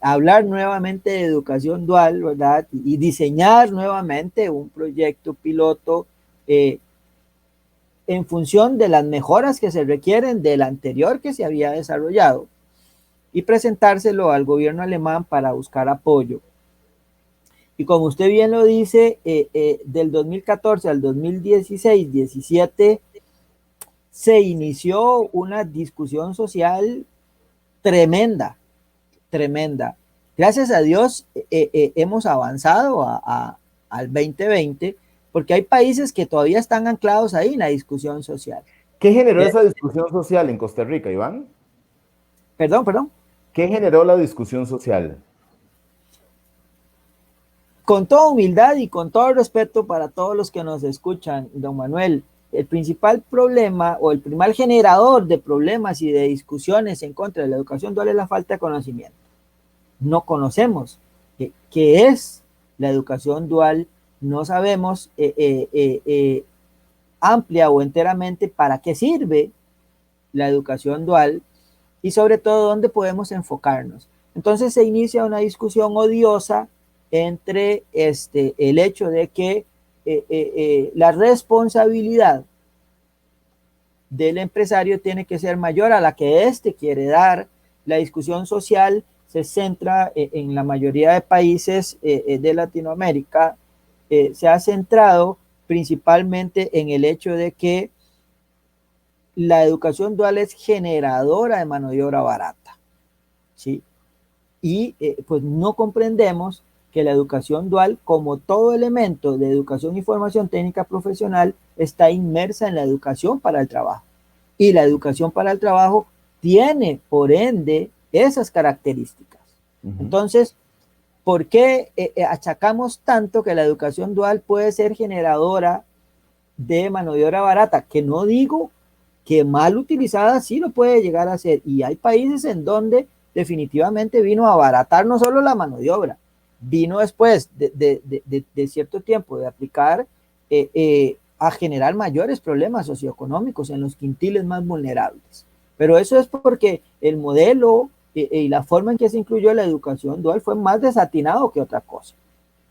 Speaker 2: hablar nuevamente de educación dual, ¿verdad? Y diseñar nuevamente un proyecto piloto en función de las mejoras que se requieren del anterior que se había desarrollado y presentárselo al gobierno alemán para buscar apoyo. Y como usted bien lo dice, del 2014 al 2016-17 se inició una discusión social tremenda, tremenda. Gracias a Dios hemos avanzado al 2020 porque hay países que todavía están anclados ahí en la discusión social.
Speaker 1: ¿Qué generó esa discusión social en Costa Rica, Iván?
Speaker 2: Perdón.
Speaker 1: ¿Qué generó la discusión social?
Speaker 2: Con toda humildad y con todo respeto para todos los que nos escuchan, don Manuel, el principal problema o el primer generador de problemas y de discusiones en contra de la educación dual es la falta de conocimiento. No conocemos qué es la educación dual, no sabemos amplia o enteramente para qué sirve la educación dual y sobre todo dónde podemos enfocarnos. Entonces se inicia una discusión odiosa entre el hecho de que la responsabilidad del empresario tiene que ser mayor a la que éste quiere dar. La discusión social se centra en la mayoría de países de Latinoamérica, se ha centrado principalmente en el hecho de que la educación dual es generadora de mano de obra barata, ¿sí? Y pues no comprendemos que la educación dual, como todo elemento de educación y formación técnica profesional, está inmersa en la educación para el trabajo. Y la educación para el trabajo tiene, por ende, esas características. Entonces, ¿por qué achacamos tanto que la educación dual puede ser generadora de mano de obra barata? Que no digo que mal utilizada sí lo puede llegar a ser. Y hay países en donde definitivamente vino a abaratar no solo la mano de obra, vino después de cierto tiempo de aplicar a generar mayores problemas socioeconómicos en los quintiles más vulnerables. Pero eso es porque el modelo y la forma en que se incluyó la educación dual fue más desatinado que otra cosa.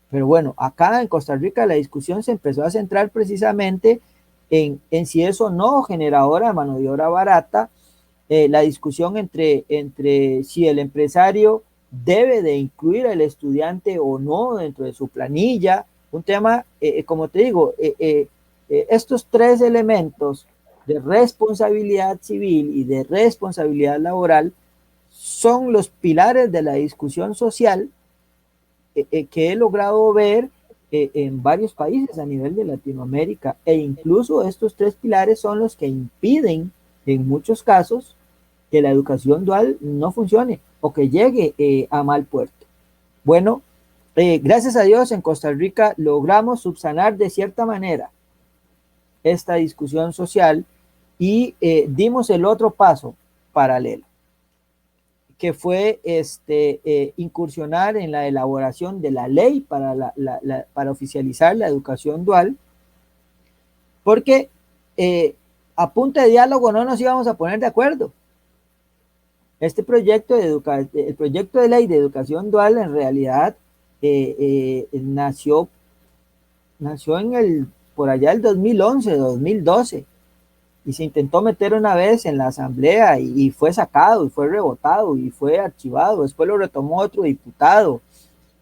Speaker 2: Pero bueno, acá en Costa Rica la discusión se empezó a centrar precisamente en si eso no generadora de mano de obra barata, la discusión entre si el empresario debe de incluir al estudiante o no dentro de su planilla, un tema, como te digo, estos tres elementos de responsabilidad civil y de responsabilidad laboral son los pilares de la discusión social que he logrado ver en varios países a nivel de Latinoamérica, e incluso estos tres pilares son los que impiden en muchos casos que la educación dual no funcione o que llegue a mal puerto. Bueno, gracias a Dios en Costa Rica logramos subsanar de cierta manera esta discusión social y dimos el otro paso paralelo, que fue incursionar en la elaboración de la ley para oficializar la educación dual, porque a punta de diálogo no nos íbamos a poner de acuerdo. Este proyecto el proyecto de ley de educación dual en realidad nació por allá el 2011, 2012, y se intentó meter una vez en la asamblea y fue sacado y fue rebotado y fue archivado. Después lo retomó otro diputado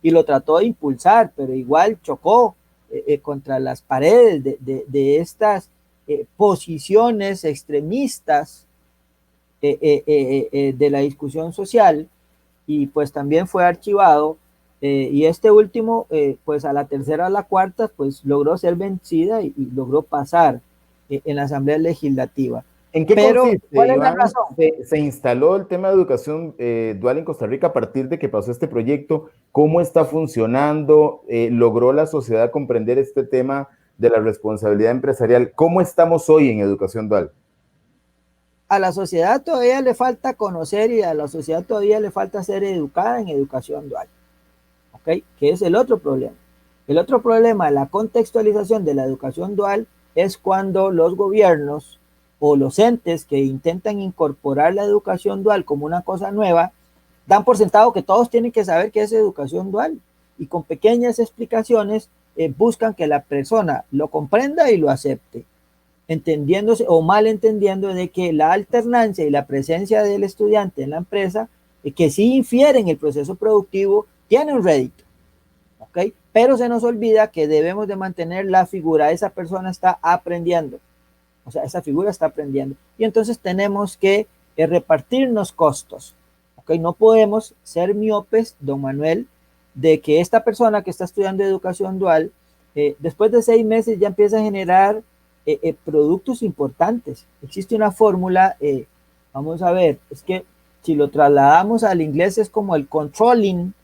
Speaker 2: y lo trató de impulsar, pero igual chocó contra las paredes de estas posiciones extremistas de la discusión social, y pues también fue archivado. Y este último, pues a la tercera o a la cuarta, pues logró ser vencida y logró pasar en la Asamblea Legislativa.
Speaker 1: ¿En qué
Speaker 2: Pero,
Speaker 1: consiste,
Speaker 2: ¿cuál es la
Speaker 1: Iván?
Speaker 2: razón?
Speaker 1: Se instaló el tema de educación dual en Costa Rica a partir de que pasó este proyecto. ¿Cómo está funcionando? ¿Logró la sociedad comprender este tema de la responsabilidad empresarial? ¿Cómo estamos hoy en educación dual?
Speaker 2: A la sociedad todavía le falta conocer y a la sociedad todavía le falta ser educada en educación dual. ¿Ok? Que es el otro problema. El otro problema de la contextualización de la educación dual es cuando los gobiernos o los entes que intentan incorporar la educación dual como una cosa nueva, dan por sentado que todos tienen que saber qué es educación dual, y con pequeñas explicaciones buscan que la persona lo comprenda y lo acepte, entendiéndose o malentendiendo de que la alternancia y la presencia del estudiante en la empresa, que sí infiere en el proceso productivo, tiene un rédito. ¿Ok? Pero se nos olvida que debemos de mantener la figura. Esa persona está aprendiendo. O sea, esa figura está aprendiendo. Y entonces tenemos que repartirnos costos. ¿Ok? No podemos ser miopes, don Manuel, de que esta persona que está estudiando educación dual, después de 6 meses ya empieza a generar productos importantes. Existe una fórmula, vamos a ver, es que si lo trasladamos al inglés es como el controlling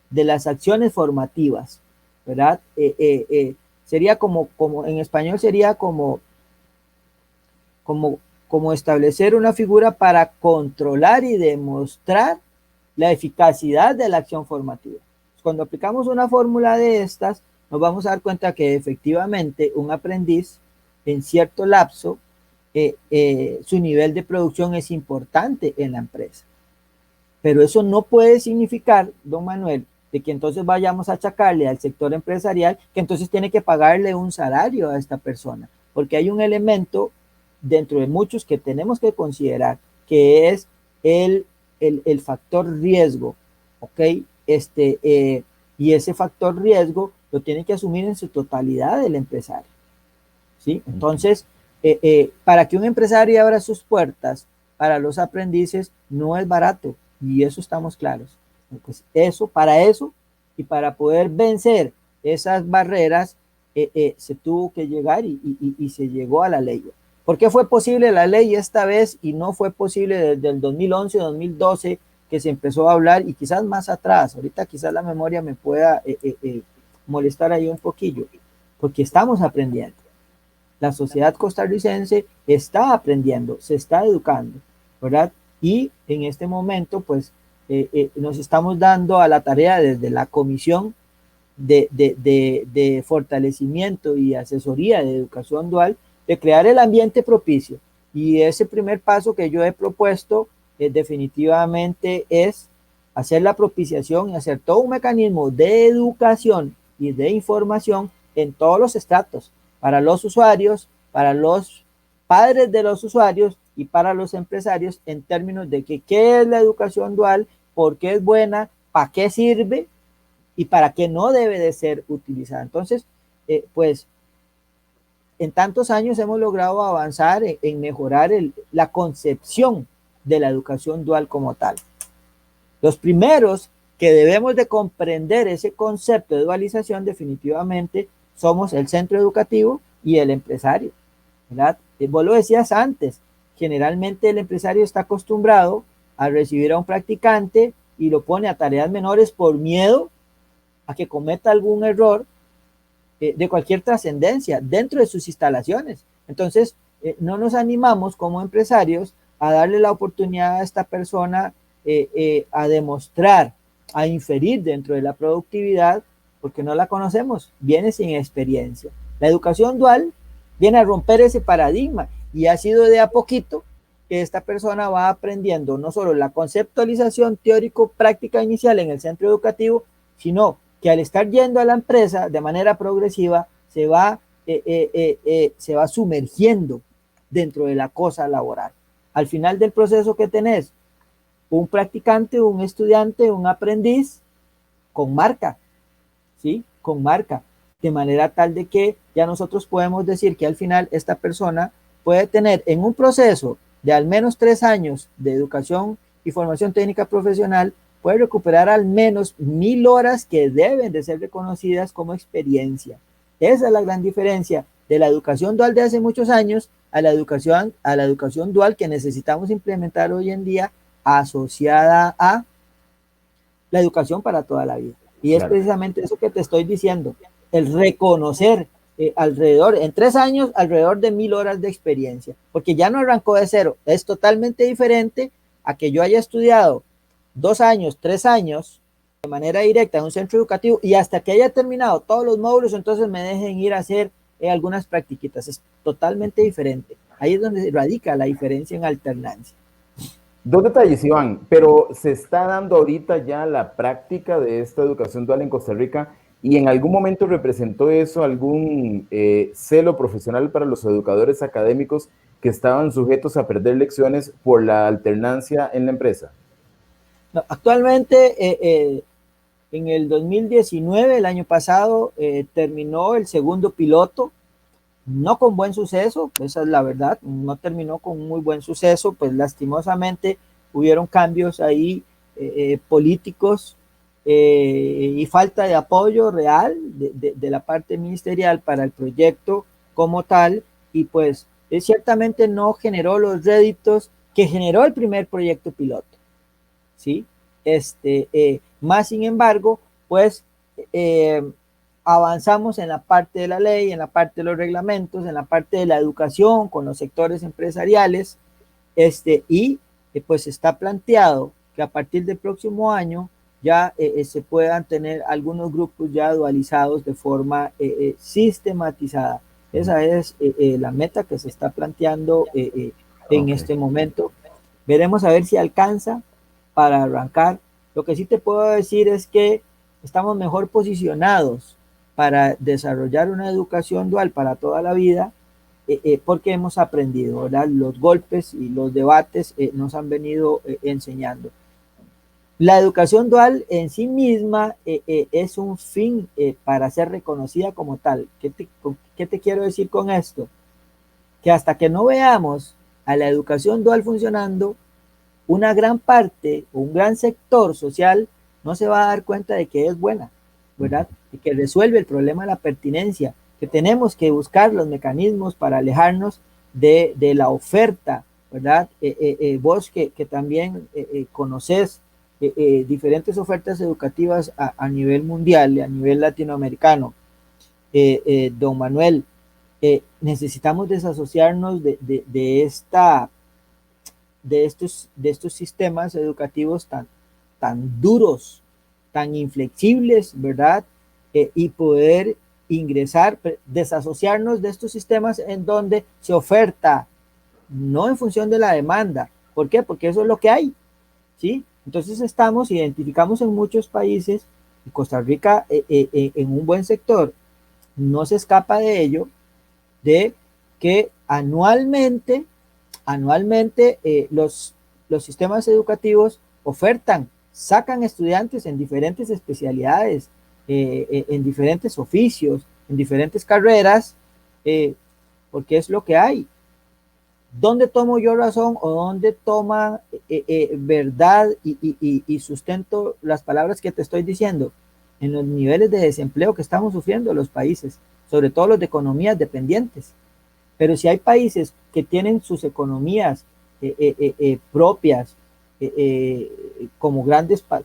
Speaker 2: de las acciones formativas, ¿verdad? Sería como en español sería como establecer una figura para controlar y demostrar la eficacia de la acción formativa. Cuando aplicamos una fórmula de estas, nos vamos a dar cuenta que efectivamente un aprendiz en cierto lapso, su nivel de producción es importante en la empresa. Pero eso no puede significar, don Manuel, de que entonces vayamos a achacarle al sector empresarial que entonces tiene que pagarle un salario a esta persona, porque hay un elemento dentro de muchos que tenemos que considerar, que es el factor riesgo, ¿ok? Y ese factor riesgo lo tiene que asumir en su totalidad el empresario, ¿sí? Entonces, para que un empresario abra sus puertas para los aprendices no es barato, y eso estamos claros. Pues para eso y para poder vencer esas barreras, se tuvo que llegar y se llegó a la ley. ¿Por qué fue posible la ley esta vez y no fue posible desde el 2011, 2012 que se empezó a hablar, y quizás más atrás? Ahorita quizás la memoria me pueda molestar ahí un poquillo, porque estamos aprendiendo. La sociedad costarricense está aprendiendo, se está educando, ¿verdad? Y en este momento, pues, nos estamos dando a la tarea desde la Comisión de Fortalecimiento y Asesoría de Educación Dual, de crear el ambiente propicio. Y ese primer paso que yo he propuesto definitivamente es hacer la propiciación y hacer todo un mecanismo de educación y de información en todos los estratos, para los usuarios, para los padres de los usuarios y para los empresarios, en términos de que qué es la educación dual, por qué es buena, para qué sirve y para qué no debe de ser utilizada. Entonces, pues en tantos años hemos logrado avanzar en mejorar la concepción de la educación dual como tal. Los primeros que debemos de comprender ese concepto de dualización, definitivamente somos el centro educativo y el empresario, ¿verdad? Vos lo decías antes, generalmente el empresario está acostumbrado a recibir a un practicante y lo pone a tareas menores por miedo a que cometa algún error de cualquier trascendencia dentro de sus instalaciones. Entonces, no nos animamos como empresarios a darle la oportunidad a esta persona a demostrar, a inferir dentro de la productividad, porque no la conocemos, viene sin experiencia. La educación dual viene a romper ese paradigma y ha sido de a poquito que esta persona va aprendiendo no solo la conceptualización teórico-práctica inicial en el centro educativo, sino que al estar yendo a la empresa de manera progresiva se va sumergiendo dentro de la cosa laboral. Al final del proceso que tenés, un practicante, un estudiante, un aprendiz con marca, ¿sí? Con marca, de manera tal de que ya nosotros podemos decir que al final esta persona puede tener en un proceso de al menos 3 años de educación y formación técnica profesional, puede recuperar al menos 1000 horas que deben de ser reconocidas como experiencia. Esa es la gran diferencia de la educación dual de hace muchos años a la educación dual que necesitamos implementar hoy en día, asociada a la educación para toda la vida. Y es
Speaker 1: Claro.
Speaker 2: precisamente eso que te estoy diciendo, el reconocer alrededor, en 3 años, alrededor de 1000 horas de experiencia, porque ya no arrancó de cero, es totalmente diferente a que yo haya estudiado 2 años, 3 años de manera directa en un centro educativo y hasta que haya terminado todos los módulos, entonces me dejen ir a hacer algunas practiquitas. Es totalmente diferente. Ahí es donde radica la diferencia en alternancia.
Speaker 1: Dos detalles, Iván, pero se está dando ahorita ya la práctica de esta educación dual en Costa Rica y en algún momento representó eso algún celo profesional para los educadores académicos que estaban sujetos a perder lecciones por la alternancia en la empresa.
Speaker 2: No, actualmente, en el 2019, el año pasado, terminó el segundo piloto, no con buen suceso, esa es la verdad, no terminó con muy buen suceso, pues lastimosamente hubieron cambios ahí políticos y falta de apoyo real de la parte ministerial para el proyecto como tal, y pues ciertamente no generó los réditos que generó el primer proyecto piloto, ¿sí? Más sin embargo, pues eh, avanzamos en la parte de la ley, en la parte de los reglamentos, en la parte de la educación con los sectores empresariales, y pues está planteado que a partir del próximo año ya se puedan tener algunos grupos ya dualizados de forma sistematizada. Esa es la meta que se está planteando en
Speaker 1: Okay.
Speaker 2: este momento. Veremos a ver si alcanza para arrancar. Lo que sí te puedo decir es que estamos mejor posicionados para desarrollar una educación dual para toda la vida, porque hemos aprendido, ¿verdad? Los golpes y los debates nos han venido enseñando. La educación dual en sí misma es un fin para ser reconocida como tal. ¿Qué te quiero decir con esto? Que hasta que no veamos a la educación dual funcionando, una gran parte o un gran sector social no se va a dar cuenta de que es buena, ¿verdad? Y que resuelve el problema de la pertinencia, que tenemos que buscar los mecanismos para alejarnos de la oferta, ¿verdad? Vos que también conoces diferentes ofertas educativas a nivel mundial y a nivel latinoamericano, don Manuel, necesitamos desasociarnos de estos sistemas educativos tan duros, tan inflexibles, ¿verdad? Y poder ingresar, desasociarnos de estos sistemas en donde se oferta, no en función de la demanda. ¿Por qué? Porque eso es lo que hay, ¿sí? Entonces identificamos en muchos países, y Costa Rica en un buen sector, no se escapa de ello, de que anualmente los sistemas educativos ofertan, sacan estudiantes en diferentes especialidades, en diferentes oficios, en diferentes carreras, porque es lo que hay. ¿Dónde tomo yo razón o dónde toma verdad y sustento las palabras que te estoy diciendo? En los niveles de desempleo que estamos sufriendo los países, sobre todo los de economías dependientes. Pero si hay países que tienen sus economías propias, como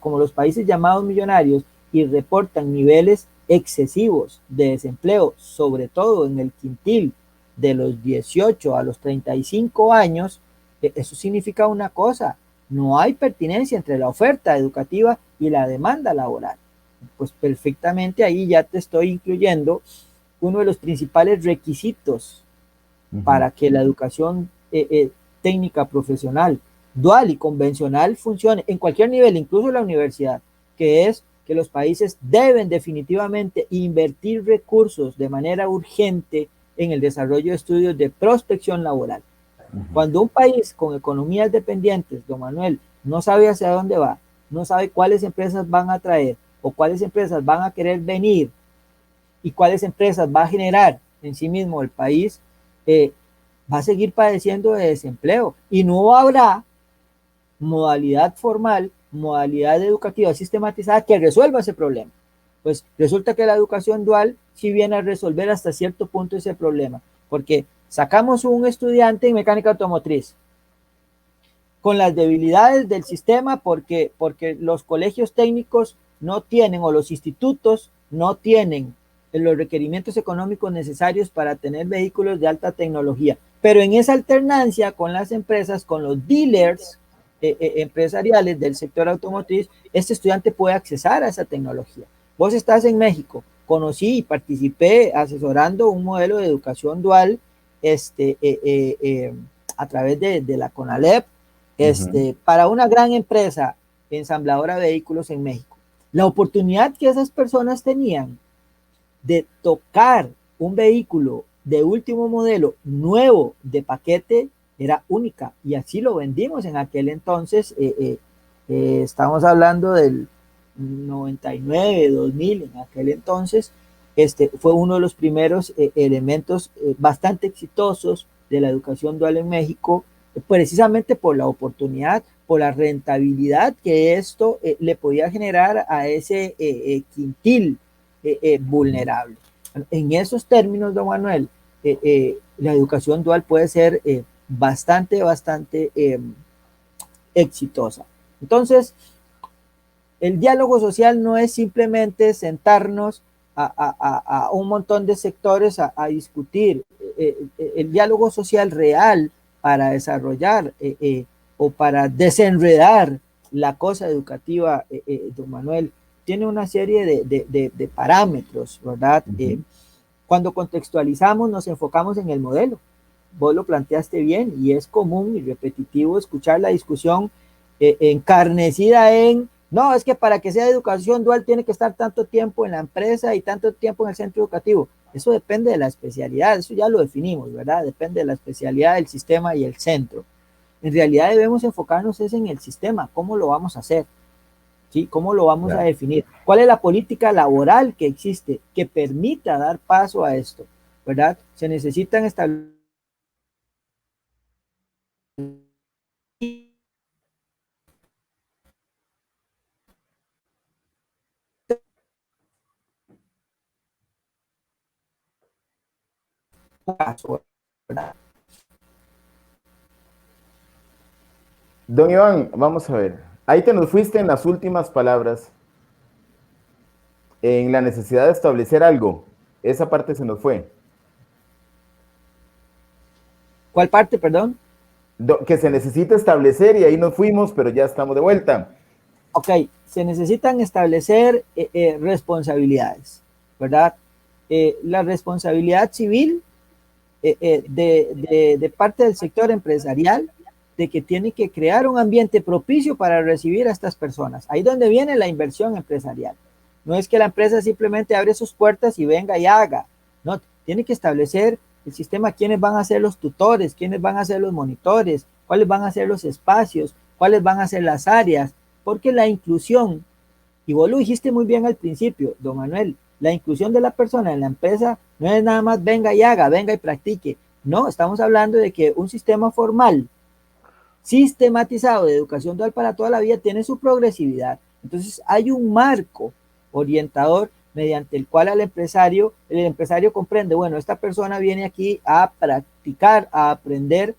Speaker 2: como los países llamados millonarios, y reportan niveles excesivos de desempleo, sobre todo en el quintil de los 18 a los 35 años, eso significa una cosa: no hay pertinencia entre la oferta educativa y la demanda laboral. Pues perfectamente ahí ya te estoy incluyendo uno de los principales requisitos para que la educación técnica profesional, dual y convencional funcione en cualquier nivel, incluso la universidad, que es que los países deben definitivamente invertir recursos de manera urgente en el desarrollo de estudios de prospección laboral. Cuando un país con economías dependientes, don Manuel, no sabe hacia dónde va, no sabe cuáles empresas van a traer o cuáles empresas van a querer venir y cuáles empresas va a generar en sí mismo el país, va a seguir padeciendo de desempleo y no habrá modalidad formal, modalidad educativa sistematizada que resuelva ese problema. Pues resulta que la educación dual sí viene a resolver hasta cierto punto ese problema, porque sacamos un estudiante en mecánica automotriz con las debilidades del sistema porque los colegios técnicos no tienen, o los institutos no tienen los requerimientos económicos necesarios para tener vehículos de alta tecnología. Pero en esa alternancia con las empresas, con los dealers empresariales del sector automotriz, este estudiante puede accesar a esa tecnología. Vos estás en México, conocí y participé asesorando un modelo de educación dual a través de la CONALEP, para una gran empresa ensambladora de vehículos en México. La oportunidad que esas personas tenían de tocar un vehículo de último modelo, nuevo, de paquete, era única, y así lo vendimos en aquel entonces. Estamos hablando del 99, 2000, en aquel entonces. Fue uno de los primeros elementos bastante exitosos de la educación dual en México, precisamente por la oportunidad, por la rentabilidad que esto le podía generar a ese quintil vulnerable. En esos términos, don Manuel, la educación dual puede ser bastante exitosa. Entonces, el diálogo social no es simplemente sentarnos a un montón de sectores a discutir. El diálogo social real para desarrollar o para desenredar la cosa educativa, don Manuel, tiene una serie de parámetros, ¿verdad? Cuando contextualizamos nos enfocamos en el modelo. Vos lo planteaste bien, y es común y repetitivo escuchar la discusión encarnecida en: no, es que para que sea educación dual tiene que estar tanto tiempo en la empresa y tanto tiempo en el centro educativo. Eso depende de la especialidad, eso ya lo definimos, ¿verdad? Depende de la especialidad del sistema y el centro. En realidad debemos enfocarnos es en el sistema, cómo lo vamos a hacer, ¿sí? ¿Cómo lo vamos a definir? ¿Cuál es la política laboral que existe que permita dar paso a esto, ¿verdad? Se necesitan establecer paso, ¿verdad?
Speaker 1: Don Iván, vamos a ver. Ahí te nos fuiste en las últimas palabras, en la necesidad de establecer algo. Esa parte se nos fue.
Speaker 2: ¿Cuál parte, perdón?
Speaker 1: Que se necesita establecer, y ahí nos fuimos, pero ya estamos de vuelta.
Speaker 2: Ok, se necesitan establecer responsabilidades, ¿verdad? La responsabilidad civil de parte del sector empresarial, de que tiene que crear un ambiente propicio para recibir a estas personas. Ahí donde viene la inversión empresarial. No es que la empresa simplemente abre sus puertas y venga y haga. No, tiene que establecer el sistema: quiénes van a ser los tutores, quiénes van a ser los monitores, cuáles van a ser los espacios, cuáles van a ser las áreas, porque la inclusión, y vos lo dijiste muy bien al principio, don Manuel, la inclusión de la persona en la empresa no es nada más venga y haga, venga y practique. No, estamos hablando de que un sistema formal sistematizado de educación dual para toda la vida tiene su progresividad. Entonces hay un marco orientador mediante el cual el empresario comprende, bueno, esta persona viene aquí a practicar, a aprender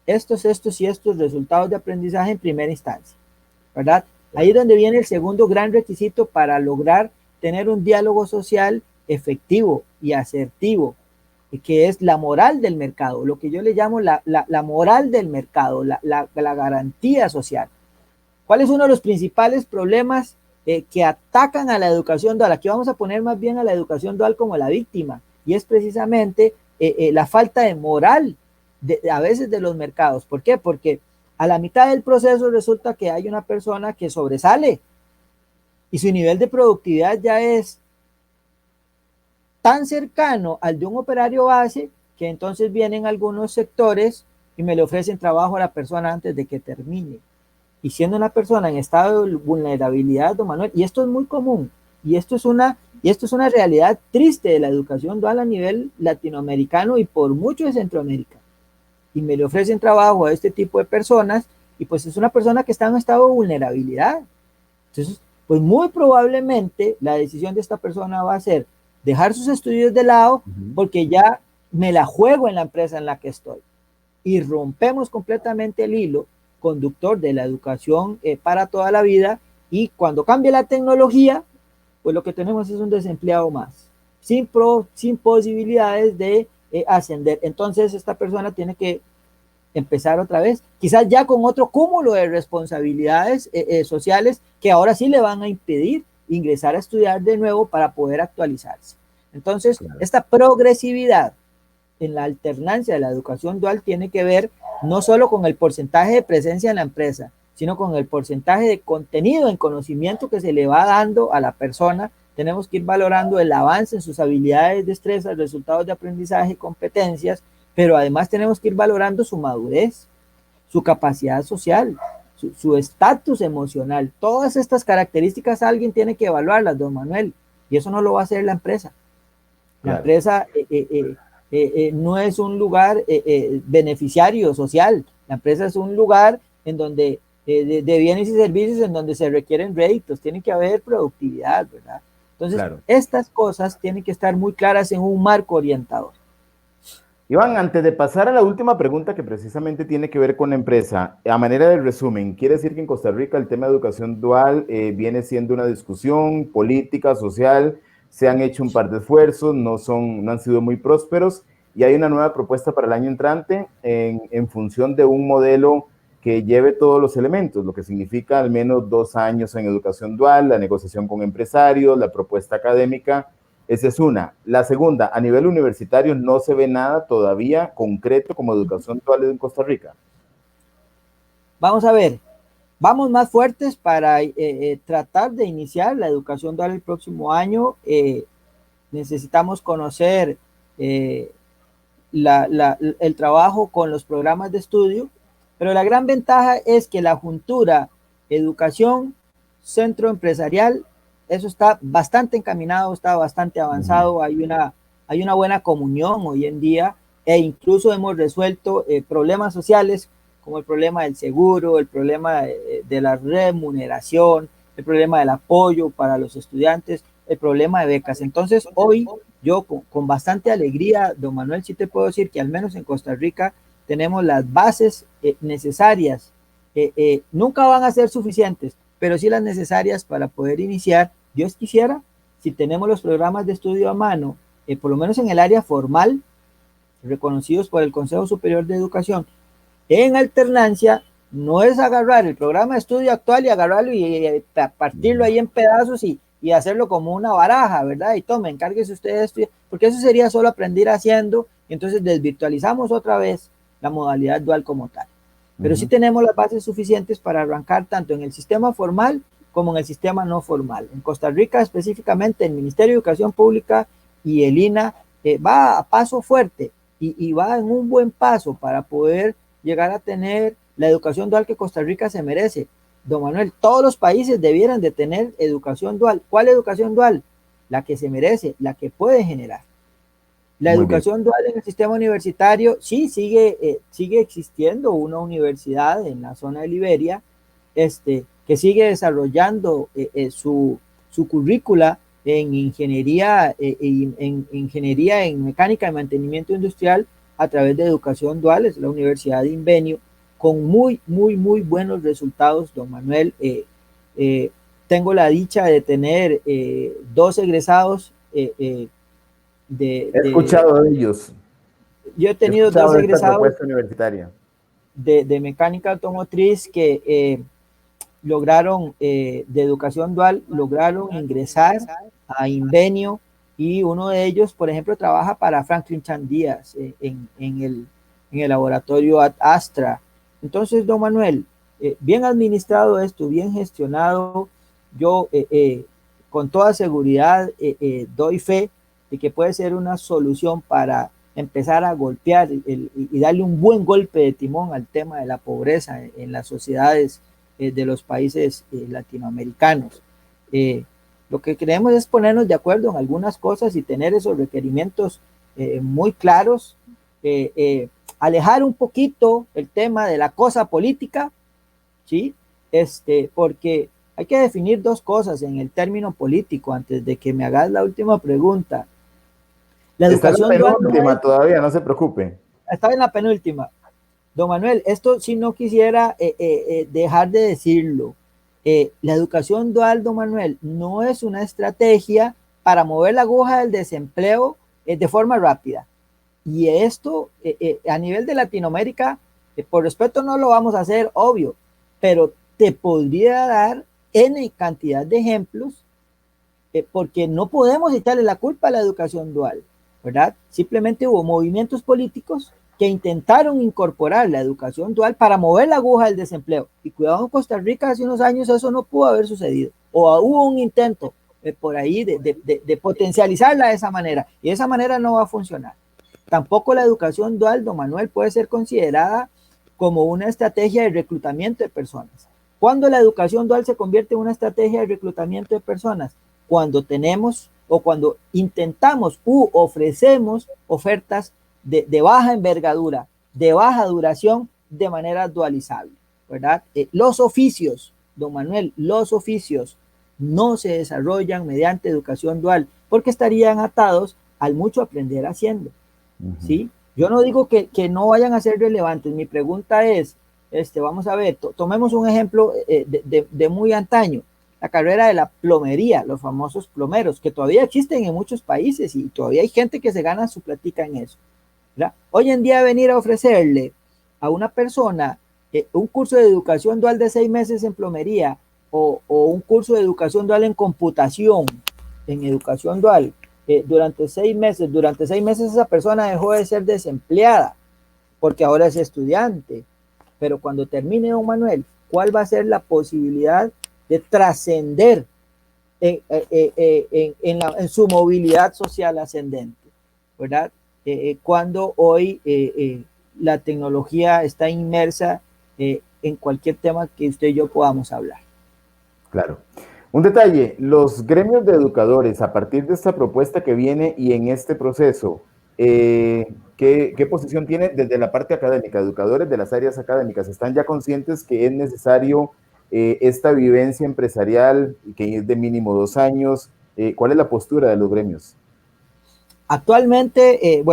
Speaker 2: estos y estos resultados de aprendizaje en primera instancia, ¿verdad? Ahí es donde viene el segundo gran requisito para lograr tener un diálogo social efectivo y asertivo, que es la moral del mercado, lo que yo le llamo la moral del mercado, la garantía social. ¿Cuál es uno de los principales problemas que atacan a la educación dual? Aquí vamos a poner más bien a la educación dual como la víctima, y es precisamente la falta de moral a veces de los mercados. ¿Por qué? Porque a la mitad del proceso resulta que hay una persona que sobresale y su nivel de productividad ya es tan cercano al de un operario base que entonces vienen algunos sectores y me le ofrecen trabajo a la persona antes de que termine. Y siendo una persona en estado de vulnerabilidad, don Manuel, y esto es muy común, y esto es una realidad triste de la educación dual a nivel latinoamericano y por mucho de Centroamérica. Y me le ofrecen trabajo a este tipo de personas, y pues es una persona que está en estado de vulnerabilidad. Entonces, pues muy probablemente la decisión de esta persona va a ser dejar sus estudios de lado porque ya me la juego en la empresa en la que estoy. Y rompemos completamente el hilo conductor de la educación para toda la vida, y cuando cambie la tecnología, pues lo que tenemos es un desempleado más, sin posibilidades de ascender. Entonces esta persona tiene que empezar otra vez, quizás ya con otro cúmulo de responsabilidades sociales que ahora sí le van a impedir ingresar a estudiar de nuevo para poder actualizarse. Entonces, claro, esta progresividad en la alternancia de la educación dual tiene que ver no solo con el porcentaje de presencia en la empresa, sino con el porcentaje de contenido en conocimiento que se le va dando a la persona. Tenemos que ir valorando el avance en sus habilidades, destrezas, resultados de aprendizaje, competencias, pero además tenemos que ir valorando su madurez, su capacidad social, su estatus emocional. Todas estas características alguien tiene que evaluarlas, don Manuel, y eso no lo va a hacer la empresa. La empresa no es un lugar beneficiario social. La empresa es un lugar en donde de bienes y servicios en donde se requieren réditos, tiene que haber productividad, ¿verdad? Entonces, claro, estas cosas tienen que estar muy claras en un marco orientador.
Speaker 1: Iván, antes de pasar a la última pregunta que precisamente tiene que ver con la empresa, a manera de resumen, ¿quiere decir que en Costa Rica el tema de educación dual viene siendo una discusión política, social? Se han hecho un par de esfuerzos, no han sido muy prósperos, y hay una nueva propuesta para el año entrante en función de un modelo que lleve todos los elementos, lo que significa al menos 2 años en educación dual, la negociación con empresarios, la propuesta académica. Esa es una. La segunda, a nivel universitario no se ve nada todavía concreto como educación dual en Costa Rica.
Speaker 2: Vamos a ver, vamos más fuertes para tratar de iniciar la educación dual el próximo año. Necesitamos conocer el trabajo con los programas de estudio, pero la gran ventaja es que la juntura educación, centro empresarial, eso está bastante encaminado, está bastante avanzado, hay una buena comunión hoy en día, e incluso hemos resuelto problemas sociales como el problema del seguro, el problema de la remuneración, el problema del apoyo para los estudiantes, el problema de becas. Entonces hoy yo con bastante alegría, don Manuel, sí te puedo decir que al menos en Costa Rica tenemos las bases necesarias. Nunca van a ser suficientes, pero sí las necesarias para poder iniciar. Dios quisiera, si tenemos los programas de estudio a mano, por lo menos en el área formal, reconocidos por el Consejo Superior de Educación, en alternancia, no es agarrar el programa de estudio actual y agarrarlo y partirlo ahí en pedazos y hacerlo como una baraja, ¿verdad? Y tome, encárguese usted de esto, porque eso sería solo aprender haciendo, y entonces desvirtualizamos otra vez la modalidad dual como tal. Pero sí tenemos las bases suficientes para arrancar tanto en el sistema formal como en el sistema no formal. En Costa Rica, específicamente, el Ministerio de Educación Pública y el INA va a paso fuerte y va en un buen paso para poder llegar a tener la educación dual que Costa Rica se merece. Don Manuel, todos los países debieran de tener educación dual. ¿Cuál educación dual? La que se merece, la que puede generar. La
Speaker 1: Muy bien.
Speaker 2: educación dual en el sistema universitario sí sigue existiendo una universidad en la zona de Liberia que sigue desarrollando su currícula en ingeniería, en ingeniería en mecánica y mantenimiento industrial a través de educación dual, es la Universidad de Invenio, con muy buenos resultados, don Manuel. Eh, Tengo la dicha de tener dos egresados de,
Speaker 1: He
Speaker 2: de,
Speaker 1: escuchado de ellos,
Speaker 2: yo he
Speaker 1: he
Speaker 2: tenido dos
Speaker 1: escuchado de esta
Speaker 2: egresados
Speaker 1: propuesta universitaria.
Speaker 2: de mecánica automotriz que lograron, de educación dual, lograron ingresar a Invenio y uno de ellos, por ejemplo, trabaja para Franklin Chandías en el laboratorio Astra. Entonces, don Manuel, bien administrado esto, bien gestionado, yo con toda seguridad doy fe de que puede ser una solución para empezar a golpear y darle un buen golpe de timón al tema de la pobreza en las sociedades de los países latinoamericanos. Eh, lo que queremos es ponernos de acuerdo en algunas cosas y tener esos requerimientos muy claros, alejar un poquito el tema de la cosa política, ¿sí? Porque hay que definir dos cosas en el término político antes de que me hagas la última pregunta. La
Speaker 1: Está en la
Speaker 2: educación dual no es,
Speaker 1: penúltima todavía, no se preocupe.
Speaker 2: estaba en la penúltima. Don Manuel, esto sí no quisiera dejar de decirlo. La educación dual, don Manuel, no es una estrategia para mover la aguja del desempleo de forma rápida. Y esto a nivel de Latinoamérica, por respeto no lo vamos a hacer, obvio, pero te podría dar N cantidad de ejemplos porque no podemos echarle la culpa a la educación dual, ¿verdad? Simplemente hubo movimientos políticos que intentaron incorporar la educación dual para mover la aguja del desempleo. Y cuidado, en Costa Rica hace unos años eso no pudo haber sucedido. O hubo un intento por ahí de potencializarla de esa manera. Y de esa manera no va a funcionar. Tampoco la educación dual, don Manuel, puede ser considerada como una estrategia de reclutamiento de personas. ¿Cuándo la educación dual se convierte en una estrategia de reclutamiento de personas? Cuando tenemos o cuando intentamos u ofrecemos ofertas de baja envergadura, de baja duración, de manera dualizable, ¿verdad? Los oficios, don Manuel, los oficios no se desarrollan mediante educación dual porque estarían atados al mucho aprender haciendo, ¿sí? Yo no digo que no vayan a ser relevantes, mi pregunta es, vamos a ver, tomemos un ejemplo de muy antaño, la carrera de la plomería, los famosos plomeros, que todavía existen en muchos países y todavía hay gente que se gana su platica en eso, ¿verdad? Hoy en día venir a ofrecerle a una persona un curso de educación dual de 6 meses en plomería o un curso de educación dual en computación, en educación dual, durante 6 meses esa persona dejó de ser desempleada porque ahora es estudiante. Pero cuando termine, don Manuel, ¿cuál va a ser la posibilidad de trascender en su movilidad social ascendente? ¿Verdad? Cuando hoy la tecnología está inmersa en cualquier tema que usted y yo podamos hablar.
Speaker 1: Claro. Un detalle, los gremios de educadores, a partir de esta propuesta que viene y en este proceso, ¿qué posición tienen desde la parte académica? Educadores de las áreas académicas, ¿están ya conscientes que es necesario esta vivencia empresarial, que es de mínimo 2 años? ¿Cuál es la postura de los gremios?
Speaker 2: Actualmente,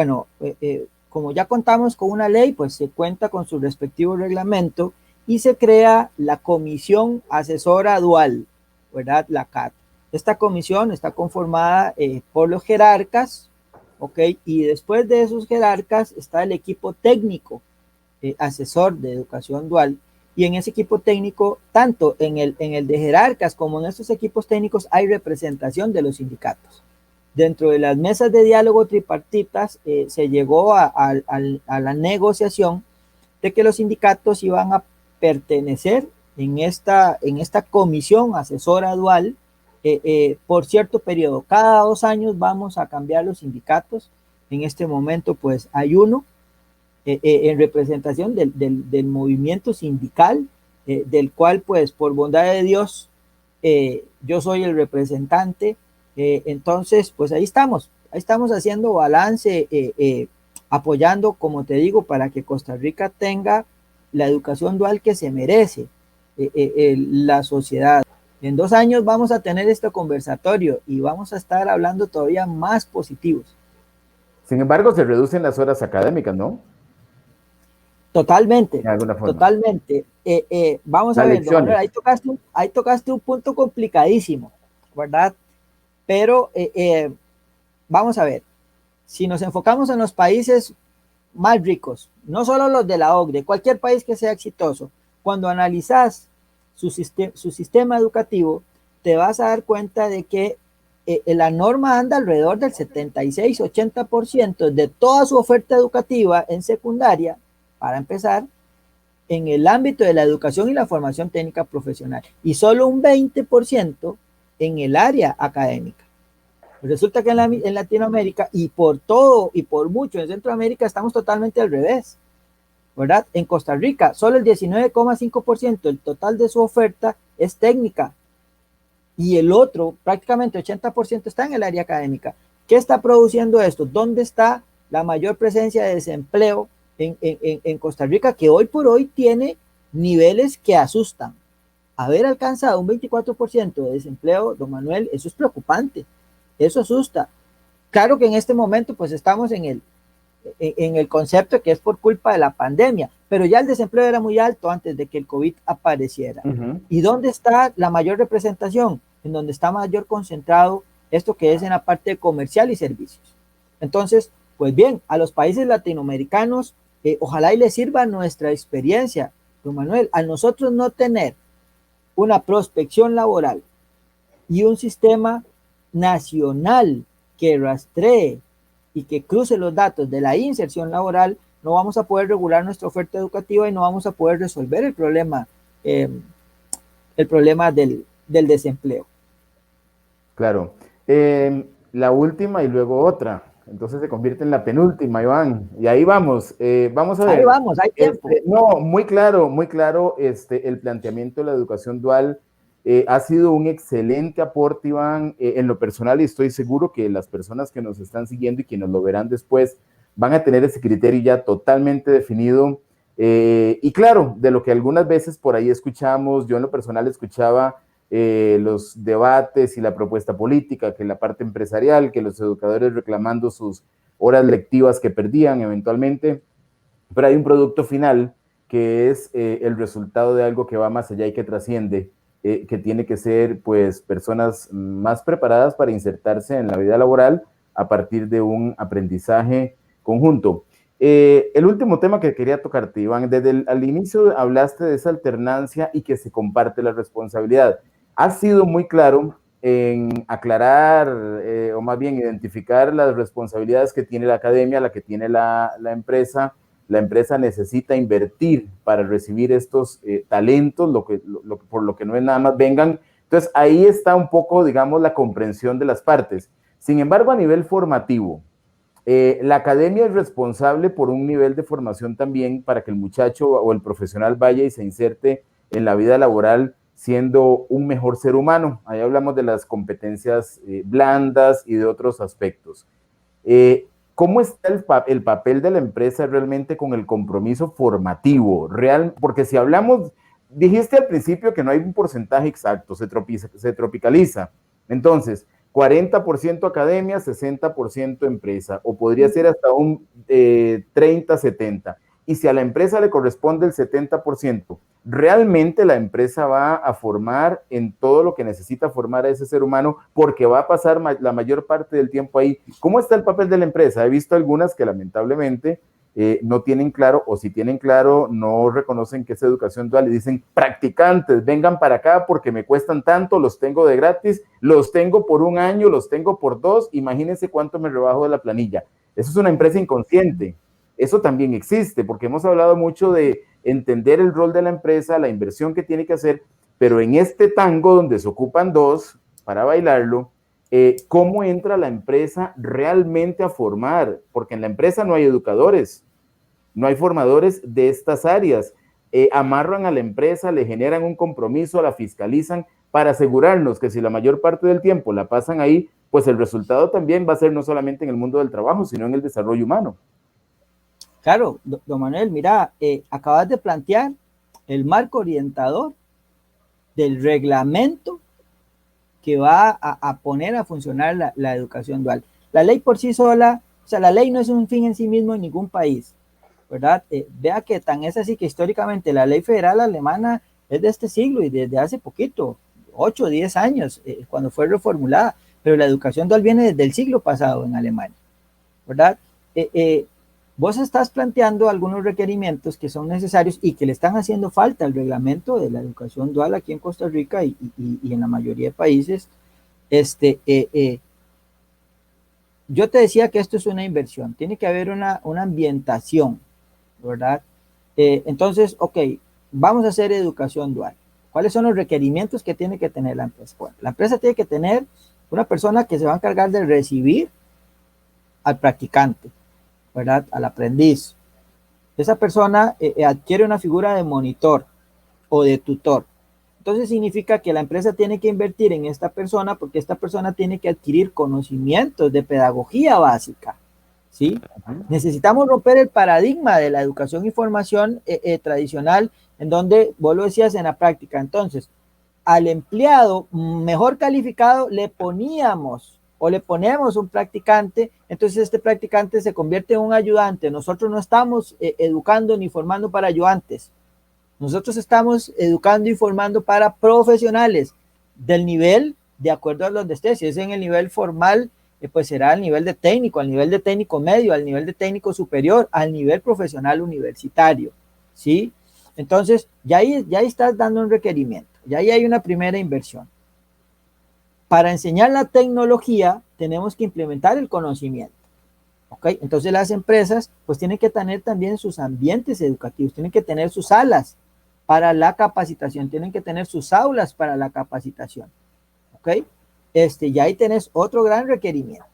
Speaker 2: como ya contamos con una ley, pues se cuenta con su respectivo reglamento y se crea la Comisión Asesora Dual, ¿verdad? La CAT. Esta comisión está conformada por los jerarcas, ¿ok? Y después de esos jerarcas está el equipo técnico asesor de educación dual. Y en ese equipo técnico, tanto en el de jerarcas como en estos equipos técnicos, hay representación de los sindicatos. Dentro de las mesas de diálogo tripartitas se llegó a la negociación de que los sindicatos iban a pertenecer en esta comisión asesora dual por cierto periodo. Cada 2 años vamos a cambiar los sindicatos. En este momento pues hay uno en representación del movimiento sindical, del cual pues por bondad de Dios yo soy el representante. Entonces, pues ahí estamos. Ahí estamos haciendo balance, apoyando, como te digo, para que Costa Rica tenga la educación dual que se merece la sociedad. En 2 años vamos a tener este conversatorio y vamos a estar hablando todavía más positivos.
Speaker 1: Sin embargo, se reducen las horas académicas, ¿no?
Speaker 2: Totalmente,
Speaker 1: De alguna forma.
Speaker 2: totalmente. Vamos a
Speaker 1: Las
Speaker 2: ver, don Manuel,
Speaker 1: lecciones.
Speaker 2: ahí tocaste un punto complicadísimo, ¿verdad? Pero vamos a ver, si nos enfocamos en los países más ricos, no solo los de la OCDE, cualquier país que sea exitoso, cuando analizas su sistema educativo, te vas a dar cuenta de que la norma anda alrededor del 76-80% de toda su oferta educativa en secundaria, para empezar, en el ámbito de la educación y la formación técnica profesional, y solo un 20% en el área académica. Resulta que en Latinoamérica y por todo y por mucho en Centroamérica estamos totalmente al revés, ¿verdad? En Costa Rica, solo el 19,5% del total de su oferta es técnica y el otro, prácticamente 80%, está en el área académica. ¿Qué está produciendo esto? ¿Dónde está la mayor presencia de desempleo en Costa Rica, que hoy por hoy tiene niveles que asustan? Haber alcanzado un 24% de desempleo, don Manuel, eso es preocupante, eso asusta. Claro que en este momento pues estamos en el concepto que es por culpa de la pandemia, pero ya el desempleo era muy alto antes de que el COVID apareciera. ¿Y dónde está la mayor representación? En donde está mayor concentrado esto que es en la parte comercial y servicios. Entonces, pues bien, a los países latinoamericanos, ojalá y les sirva nuestra experiencia, don Manuel, a nosotros no tener una prospección laboral y un sistema nacional que rastree y que cruce los datos de la inserción laboral, no vamos a poder regular nuestra oferta educativa y no vamos a poder resolver el problema del desempleo.
Speaker 1: Claro. La última y luego otra. Entonces se convierte en la penúltima, Iván. Y ahí vamos. Vamos a
Speaker 2: Ahí
Speaker 1: ver.
Speaker 2: vamos, hay tiempo.
Speaker 1: No, muy claro, el planteamiento de la educación dual ha sido un excelente aporte, Iván. En lo personal, y estoy seguro que las personas que nos están siguiendo y quienes lo verán después van a tener ese criterio ya totalmente definido. Y claro, de lo que algunas veces por ahí escuchamos, yo en lo personal escuchaba los debates y la propuesta política, que la parte empresarial, que los educadores reclamando sus horas lectivas que perdían eventualmente, pero hay un producto final que es el resultado de algo que va más allá y que trasciende, que tiene que ser pues personas más preparadas para insertarse en la vida laboral a partir de un aprendizaje conjunto. El último tema que quería tocarte, Iván, al inicio hablaste de esa alternancia y que se comparte la responsabilidad. Has sido muy claro en aclarar o más bien identificar las responsabilidades que tiene la academia, la que tiene la empresa. La empresa necesita invertir para recibir estos talentos, por lo que no es nada más vengan. Entonces ahí está un poco, digamos, la comprensión de las partes. Sin embargo, a nivel formativo, la academia es responsable por un nivel de formación también para que el muchacho o el profesional vaya y se inserte en la vida laboral siendo un mejor ser humano. Ahí hablamos de las competencias blandas y de otros aspectos. ¿Cómo está el papel de la empresa realmente con el compromiso formativo? Porque si hablamos, dijiste al principio que no hay un porcentaje exacto, se tropicaliza. Entonces, 40% academia, 60% empresa, o podría ser hasta un 30-70%. Y si a la empresa le corresponde el 70%, ¿realmente la empresa va a formar en todo lo que necesita formar a ese ser humano porque va a pasar la mayor parte del tiempo ahí? ¿Cómo está el papel de la empresa? He visto algunas que lamentablemente no tienen claro, o si tienen claro, no reconocen que es educación dual y dicen, practicantes, vengan para acá porque me cuestan tanto, los tengo de gratis, los tengo por 1 año, los tengo por 2, imagínense cuánto me rebajo de la planilla. Eso es una empresa inconsciente. Eso también existe, porque hemos hablado mucho de entender el rol de la empresa, la inversión que tiene que hacer, pero en este tango donde se ocupan 2 para bailarlo, ¿cómo entra la empresa realmente a formar? Porque en la empresa no hay educadores, no hay formadores de estas áreas. Amarran a la empresa, le generan un compromiso, la fiscalizan, para asegurarnos que si la mayor parte del tiempo la pasan ahí, pues el resultado también va a ser no solamente en el mundo del trabajo, sino en el desarrollo humano.
Speaker 2: Claro, don Manuel, mira, acabas de plantear el marco orientador del reglamento que va a poner a funcionar la educación dual. La ley por sí sola, o sea, la ley no es un fin en sí mismo en ningún país, ¿verdad? Vea que tan es así que históricamente la ley federal alemana es de este siglo y desde hace poquito, 8 o 10 años, cuando fue reformulada, pero la educación dual viene desde el siglo pasado en Alemania, ¿verdad? Vos estás planteando algunos requerimientos que son necesarios y que le están haciendo falta al reglamento de la educación dual aquí en Costa Rica y en la mayoría de países. Yo te decía que esto es una inversión, tiene que haber una ambientación, ¿verdad? Entonces, ok, vamos a hacer educación dual. ¿Cuáles son los requerimientos que tiene que tener la empresa? Bueno, la empresa tiene que tener una persona que se va a encargar de recibir al practicante, ¿verdad? Al aprendiz. Esa persona adquiere una figura de monitor o de tutor. Entonces significa que la empresa tiene que invertir en esta persona porque esta persona tiene que adquirir conocimientos de pedagogía básica, ¿sí? Necesitamos romper el paradigma de la educación y formación tradicional en donde vos lo decías en la práctica. Entonces, al empleado mejor calificado le poníamos o le ponemos un practicante, entonces este practicante se convierte en un ayudante. Nosotros no estamos educando ni formando para ayudantes. Nosotros estamos educando y formando para profesionales del nivel de acuerdo a donde esté. Si es en el nivel formal, pues será al nivel de técnico medio, al nivel de técnico superior, al nivel profesional universitario, ¿sí? Entonces, ya ahí estás dando un requerimiento, ya ahí hay una primera inversión. Para enseñar la tecnología, tenemos que implementar el conocimiento. ¿Okay? Entonces las empresas pues tienen que tener también sus ambientes educativos, tienen que tener sus salas para la capacitación, tienen que tener sus aulas para la capacitación. ¿Ok? Y ahí tenés otro gran requerimiento,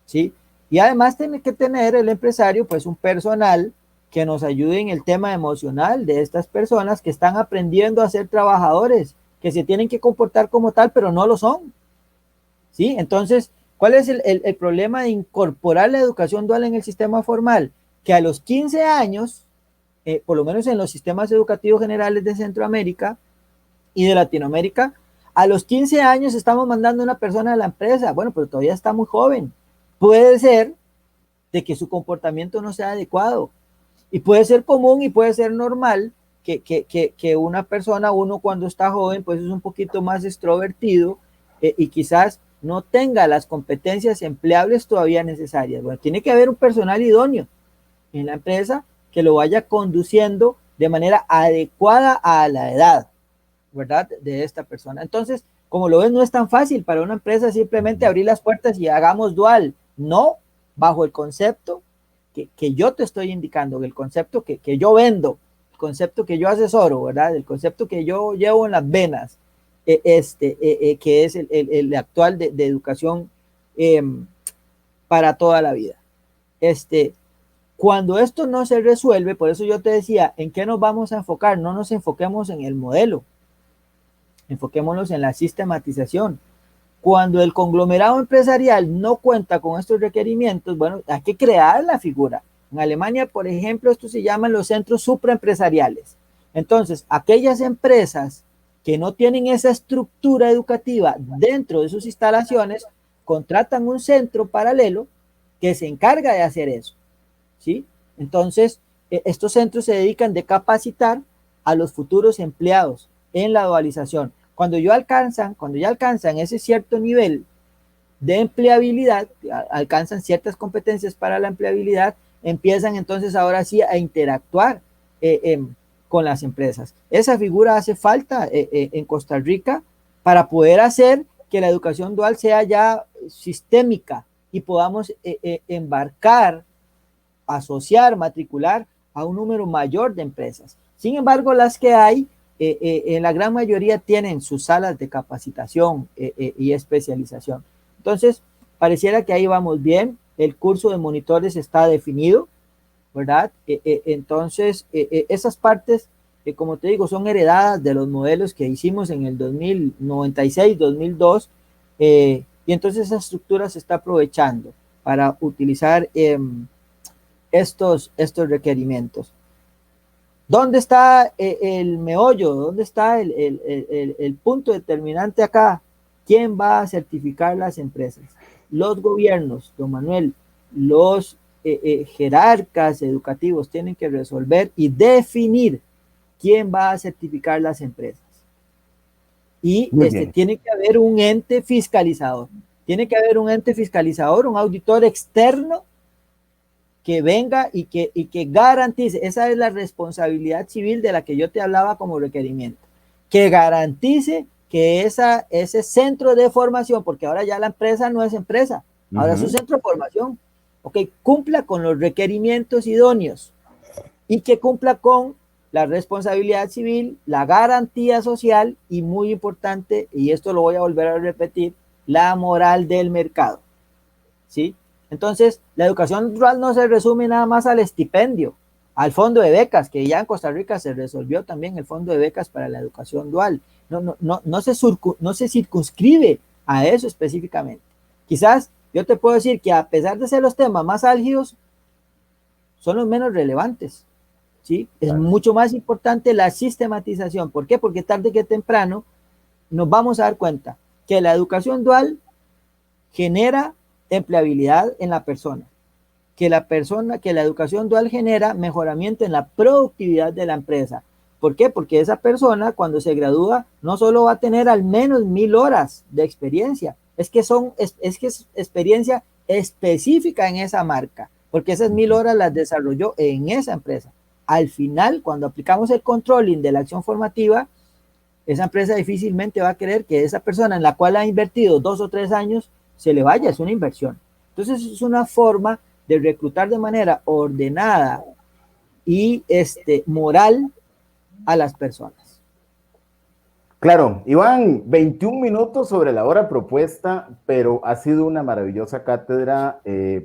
Speaker 2: ¿sí? Y además tiene que tener el empresario pues un personal que nos ayude en el tema emocional de estas personas que están aprendiendo a ser trabajadores, que se tienen que comportar como tal, pero no lo son, ¿sí? Entonces, ¿cuál es el problema de incorporar la educación dual en el sistema formal? Que a los 15 años, por lo menos en los sistemas educativos generales de Centroamérica y de Latinoamérica, a los 15 años estamos mandando a una persona a la empresa. Bueno, pero todavía está muy joven. Puede ser de que su comportamiento no sea adecuado. Y puede ser común y puede ser normal que una persona, uno cuando está joven, pues es un poquito más extrovertido y quizás no tenga las competencias empleables todavía necesarias. Bueno, tiene que haber un personal idóneo en la empresa que lo vaya conduciendo de manera adecuada a la edad, ¿verdad? De esta persona. Entonces, como lo ves, no es tan fácil para una empresa simplemente abrir las puertas y hagamos dual. No, bajo el concepto que yo te estoy indicando, el concepto que yo vendo, el concepto que yo asesoro, ¿verdad? El concepto que yo llevo en las venas, que es el actual de educación para toda la vida. Cuando esto no se resuelve, por eso yo te decía, ¿en qué nos vamos a enfocar? No nos enfoquemos en el modelo, enfoquémonos en la sistematización. Cuando el conglomerado empresarial no cuenta con estos requerimientos, bueno, hay que crear la figura. En Alemania, por ejemplo, esto se llaman los centros supraempresariales. Entonces, aquellas empresas que no tienen esa estructura educativa dentro de sus instalaciones, contratan un centro paralelo que se encarga de hacer eso, ¿sí? Entonces, estos centros se dedican de capacitar a los futuros empleados en la dualización. Cuando ya alcanzan ese cierto nivel de empleabilidad, alcanzan ciertas competencias para la empleabilidad, empiezan entonces ahora sí a interactuar con las empresas. Esa figura hace falta en Costa Rica para poder hacer que la educación dual sea ya sistémica y podamos embarcar, asociar, matricular a un número mayor de empresas. Sin embargo, las que hay, en la gran mayoría tienen sus salas de capacitación y especialización. Entonces, pareciera que ahí vamos bien. El curso de monitores está definido, ¿verdad? Entonces, esas partes como te digo, son heredadas de los modelos que hicimos en el 2096, 2002, y entonces esa estructura se está aprovechando para utilizar estos requerimientos. ¿Dónde está el meollo? ¿Dónde está el punto determinante acá? ¿Quién va a certificar las empresas? Los gobiernos, don Manuel, los jerarcas educativos tienen que resolver y definir quién va a certificar las empresas. Y
Speaker 1: Muy bien.
Speaker 2: tiene que haber un ente fiscalizador. Tiene que haber un ente fiscalizador, un auditor externo que venga y que garantice, esa es la responsabilidad civil de la que yo te hablaba como requerimiento, que garantice que ese centro de formación, porque ahora ya la empresa no es empresa, ahora es un centro de formación, cumpla con los requerimientos idóneos y que cumpla con la responsabilidad civil, la garantía social y muy importante, y esto lo voy a volver a repetir, la moral del mercado, ¿sí? Entonces, la educación dual no se resume nada más al estipendio, al fondo de becas, que ya en Costa Rica se resolvió también el fondo de becas para la educación dual. No se circunscribe a eso específicamente. Quizás yo te puedo decir que a pesar de ser los temas más álgidos, son los menos relevantes, ¿sí? Es mucho más importante la sistematización. ¿Por qué? Porque tarde que temprano nos vamos a dar cuenta que la educación dual genera empleabilidad en la persona, que la educación dual genera mejoramiento en la productividad de la empresa. ¿Por qué? Porque esa persona cuando se gradúa no solo va a tener al menos 1000 horas de experiencia, es que es experiencia específica en esa marca, porque esas 1000 horas las desarrolló en esa empresa. Al final, cuando aplicamos el controlling de la acción formativa, esa empresa difícilmente va a querer que esa persona en la cual ha invertido 2 o 3 años se le vaya, es una inversión. Entonces es una forma de reclutar de manera ordenada y moral a las personas.
Speaker 1: Claro, Iván, 21 minutos sobre la hora propuesta, pero ha sido una maravillosa cátedra,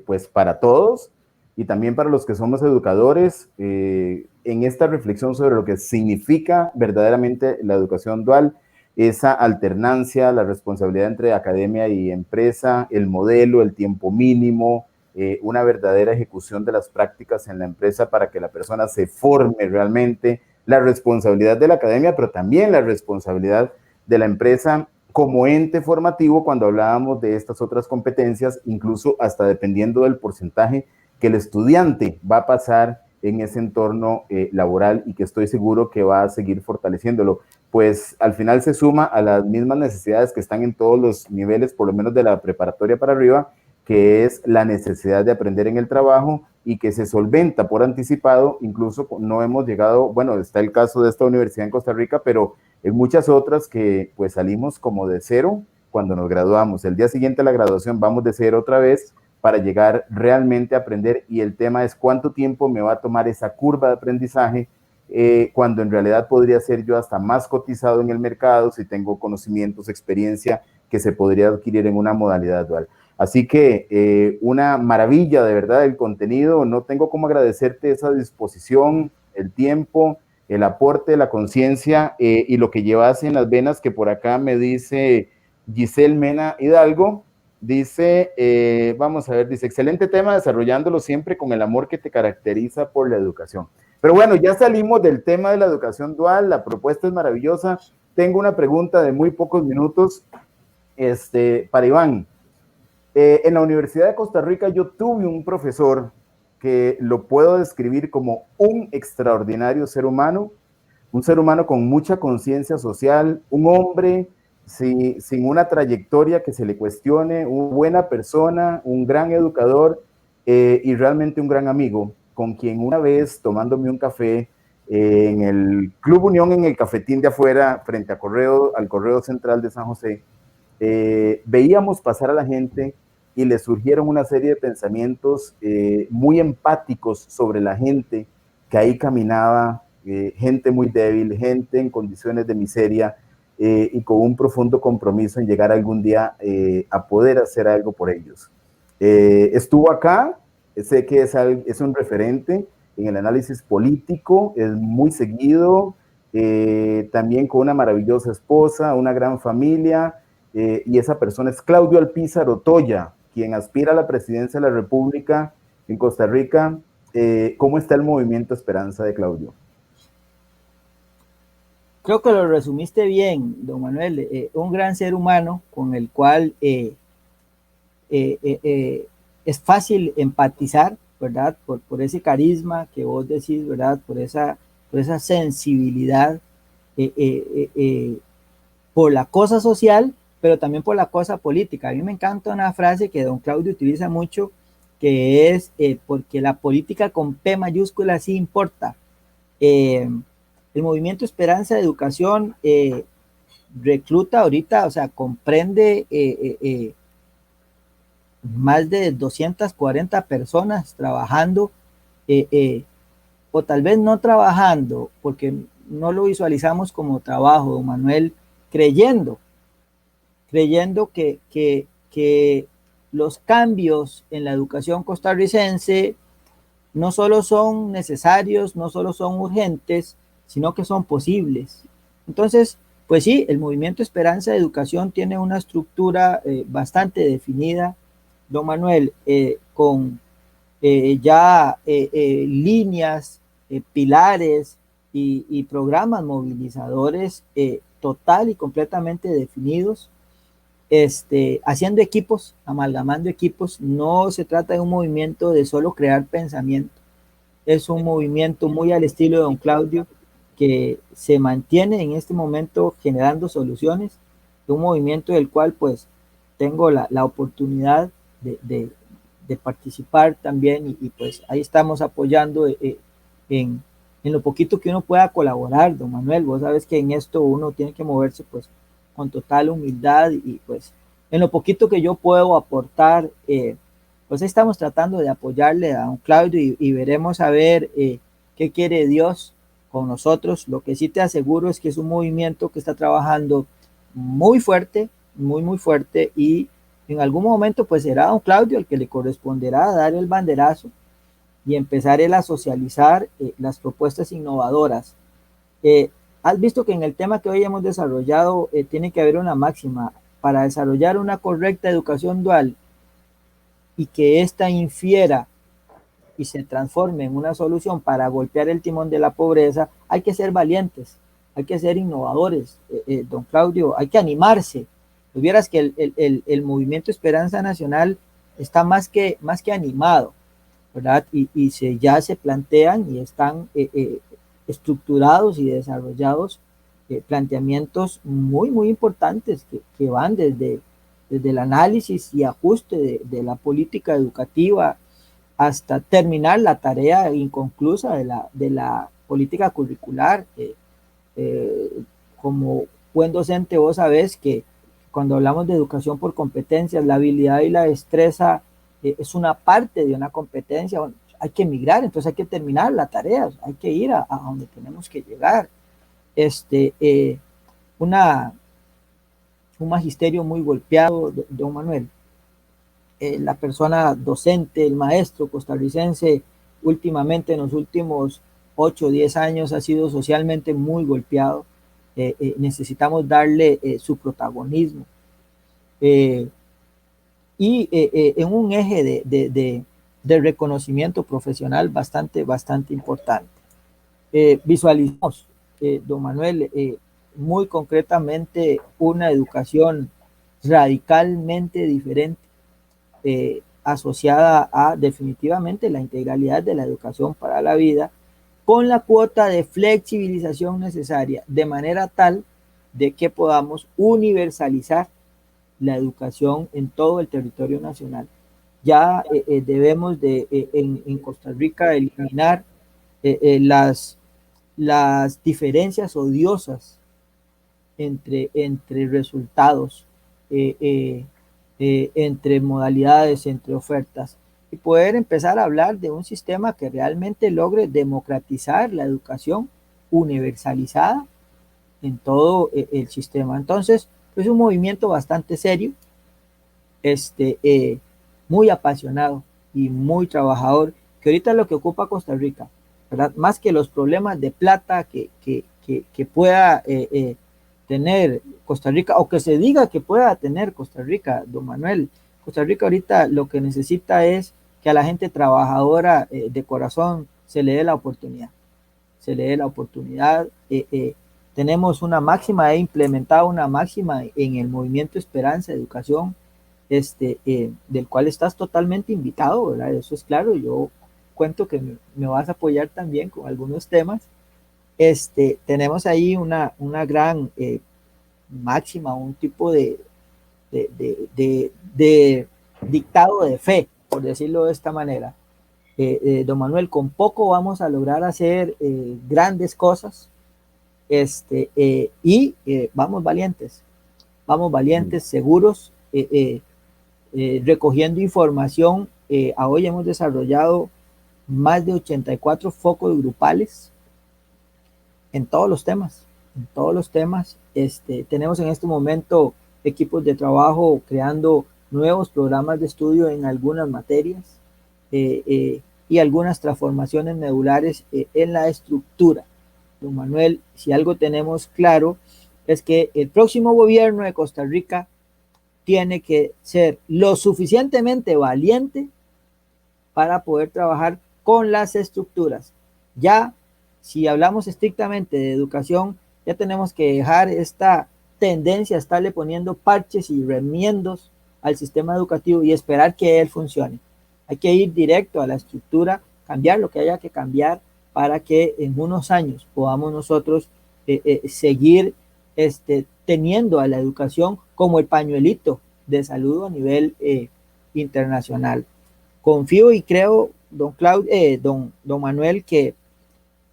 Speaker 1: pues para todos y también para los que somos educadores, en esta reflexión sobre lo que significa verdaderamente la educación dual, esa alternancia, la responsabilidad entre academia y empresa, el modelo, el tiempo mínimo, una verdadera ejecución de las prácticas en la empresa para que la persona se forme realmente, la responsabilidad de la academia, pero también la responsabilidad de la empresa como ente formativo cuando hablábamos de estas otras competencias, incluso hasta dependiendo del porcentaje que el estudiante va a pasar en ese entorno laboral y que estoy seguro que va a seguir fortaleciéndolo, pues al final se suma a las mismas necesidades que están en todos los niveles, por lo menos de la preparatoria para arriba, que es la necesidad de aprender en el trabajo y que se solventa por anticipado, incluso no hemos llegado, bueno, está el caso de esta universidad en Costa Rica, pero en muchas otras que pues salimos como de cero cuando nos graduamos. El día siguiente a la graduación vamos de cero otra vez para llegar realmente a aprender y el tema es cuánto tiempo me va a tomar esa curva de aprendizaje cuando en realidad podría ser yo hasta más cotizado en el mercado si tengo conocimientos, experiencia que se podría adquirir en una modalidad dual. Así que una maravilla de verdad el contenido, no tengo cómo agradecerte esa disposición, el tiempo, el aporte, la conciencia y lo que llevas en las venas, que por acá me dice Giselle Mena Hidalgo, dice, vamos a ver, dice, excelente tema, desarrollándolo siempre con el amor que te caracteriza por la educación. Pero bueno, ya salimos del tema de la educación dual, la propuesta es maravillosa. Tengo una pregunta de muy pocos minutos para Iván. En la Universidad de Costa Rica yo tuve un profesor que lo puedo describir como un extraordinario ser humano, un ser humano con mucha conciencia social, un hombre sin una trayectoria que se le cuestione, una buena persona, un gran educador y realmente un gran amigo, con quien una vez tomándome un café en el Club Unión, en el cafetín de afuera, frente al Correo Central de San José, veíamos pasar a la gente y le surgieron una serie de pensamientos muy empáticos sobre la gente que ahí caminaba, gente muy débil, gente en condiciones de miseria y con un profundo compromiso en llegar algún día a poder hacer algo por ellos. Estuvo acá, sé que es un referente en el análisis político, es muy seguido, también con una maravillosa esposa, una gran familia, y esa persona es Claudio Alpizar Otoya, quien aspira a la presidencia de la República en Costa Rica. ¿Cómo está el movimiento Esperanza de Claudio?
Speaker 2: Creo que lo resumiste bien, don Manuel. Un gran ser humano con el cual eh, eh, eh, es fácil empatizar, ¿verdad? Por ese carisma que vos decís, ¿verdad? Por esa sensibilidad, eh, eh, eh, eh, por la cosa social, pero también por la cosa política. A mí me encanta una frase que don Claudio utiliza mucho, que es porque la política con P mayúscula sí importa. El movimiento Esperanza de Educación recluta ahorita, o sea, comprende más de 240 personas trabajando, eh, eh, o tal vez no trabajando, porque no lo visualizamos como trabajo, don Manuel, creyendo, que los cambios en la educación costarricense no solo son necesarios, no solo son urgentes, sino que son posibles. Entonces, pues sí, el movimiento Esperanza de Educación tiene una estructura bastante definida, don Manuel, con ya líneas, pilares y programas movilizadores total y completamente definidos, haciendo equipos, amalgamando equipos. No se trata de un movimiento de solo crear pensamiento, es un movimiento muy al estilo de don Claudio, que se mantiene en este momento generando soluciones, un movimiento del cual pues tengo la oportunidad de participar también pues ahí estamos apoyando en, en lo poquito que uno pueda colaborar, don Manuel. Vos sabes que en esto uno tiene que moverse pues con total humildad y pues en lo poquito que yo puedo aportar, pues estamos tratando de apoyarle a don Claudio y veremos a ver qué quiere Dios con nosotros. Lo que sí te aseguro es que es un movimiento que está trabajando muy fuerte, muy fuerte, y en algún momento pues será don Claudio el que le corresponderá dar el banderazo y empezar él a socializar las propuestas innovadoras. Eh, Has visto que en el tema que hoy hemos desarrollado tiene que haber una máxima para desarrollar una correcta educación dual y que ésta infiera y se transforme en una solución para golpear el timón de la pobreza. Hay que ser valientes, hay que ser innovadores, don Claudio, hay que animarse. Pues vieras que el movimiento Esperanza Nacional está más que animado, ¿verdad? Ya se plantean y están estructurados y desarrollados planteamientos muy importantes que van desde el análisis y ajuste de la política educativa hasta terminar la tarea inconclusa de la política curricular. Como buen docente, vos sabés que cuando hablamos de educación por competencias, la habilidad y la destreza es una parte de una competencia. Bueno, hay que migrar, entonces hay que terminar la tarea, hay que ir a donde tenemos que llegar. Este, eh, una, un magisterio muy golpeado, don Manuel. La persona docente, el maestro costarricense, últimamente en los últimos 8 o 10 años ha sido socialmente muy golpeado. Necesitamos darle su protagonismo. Eh, en un eje de reconocimiento profesional bastante importante. Visualizamos, don Manuel, muy concretamente una educación radicalmente diferente, asociada a definitivamente la integralidad de la educación para la vida, con la cuota de flexibilización necesaria, de manera tal de que podamos universalizar la educación en todo el territorio nacional. Ya debemos en Costa Rica eliminar las diferencias odiosas entre resultados, eh, eh, entre modalidades, entre ofertas, y poder empezar a hablar de un sistema que realmente logre democratizar la educación universalizada en todo el sistema. Entonces, es un movimiento bastante serio, este, muy apasionado y muy trabajador, que ahorita es lo que ocupa Costa Rica. ¿verdad? Más que los problemas de plata que pueda tener Costa Rica, o que se diga que pueda tener Costa Rica, don Manuel. Costa Rica ahorita lo que necesita es que a la gente trabajadora de corazón se le dé la oportunidad. Se le dé la oportunidad. Tenemos una máxima, he implementado una máxima en el movimiento Esperanza Educación, del cual estás totalmente invitado, ¿verdad? Eso es claro, yo cuento que me vas a apoyar también con algunos temas. Tenemos ahí una gran máxima, un tipo de dictado de fe, por decirlo de esta manera. Don Manuel, con poco vamos a lograr hacer grandes cosas, y vamos valientes, seguros, recogiendo información. A hoy hemos desarrollado más de 84 focos grupales en todos los temas, tenemos en este momento equipos de trabajo creando nuevos programas de estudio en algunas materias, y algunas transformaciones medulares en la estructura. Don Manuel, si algo tenemos claro es que el próximo gobierno de Costa Rica tiene que ser lo suficientemente valiente para poder trabajar con las estructuras. Ya, si hablamos estrictamente de educación, ya tenemos que dejar esta tendencia a estarle poniendo parches y remiendos al sistema educativo y esperar que él funcione. Hay que ir directo a la estructura, cambiar lo que haya que cambiar para que en unos años podamos nosotros seguir teniendo a la educación como el pañuelito de salud a nivel internacional. Confío y creo, don Manuel, que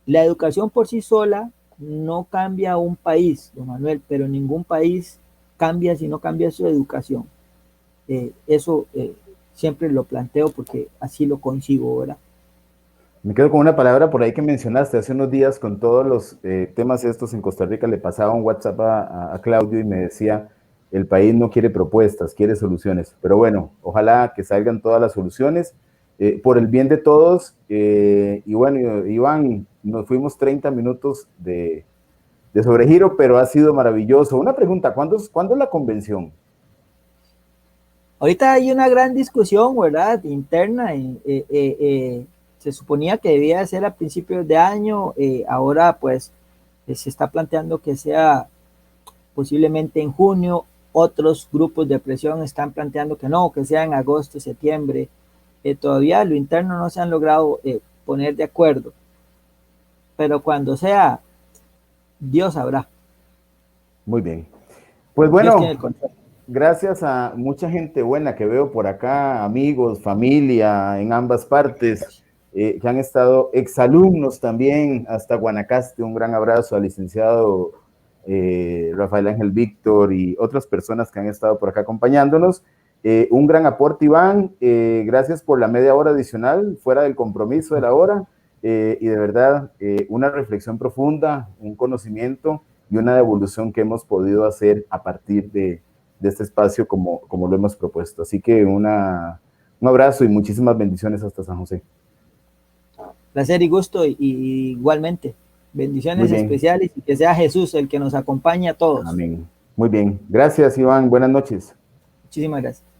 Speaker 2: la educación por sí sola no cambia un país, don Manuel, pero ningún país cambia si no cambia su educación. Eso siempre lo planteo porque así lo concibo, ¿verdad?
Speaker 1: Me quedo con una palabra por ahí que mencionaste hace unos días con todos los temas estos en Costa Rica. Le pasaba un WhatsApp a Claudio y me decía, el país no quiere propuestas, quiere soluciones. Pero bueno, ojalá que salgan todas las soluciones por el bien de todos. Y bueno, Iván, nos fuimos 30 minutos de sobregiro, pero ha sido maravilloso. Una pregunta, ¿cuándo es la convención?
Speaker 2: Ahorita hay una gran discusión, ¿verdad? Interna. Se suponía que debía ser a principios de año. Ahora, pues, se está planteando que sea posiblemente en junio. Otros grupos de presión están planteando que no, que sea en agosto, septiembre. Todavía lo interno no se han logrado poner de acuerdo. Pero cuando sea, Dios sabrá.
Speaker 1: Muy bien. Pues bueno, gracias a mucha gente buena que veo por acá, amigos, familia en ambas partes, que han estado, exalumnos también, hasta Guanacaste. Un gran abrazo al licenciado Rafael Ángel Víctor y otras personas que han estado por acá acompañándonos. Un gran aporte, Iván. Gracias por la media hora adicional, fuera del compromiso de la hora. Y de verdad, una reflexión profunda, un conocimiento y una devolución que hemos podido hacer a partir de este espacio como lo hemos propuesto. Así que un abrazo y muchísimas bendiciones hasta San José.
Speaker 2: Placer y gusto, y igualmente. Bendiciones especiales y que sea Jesús el que nos acompañe a todos.
Speaker 1: Amén. Muy bien. Gracias, Iván. Buenas noches.
Speaker 2: Muchísimas gracias.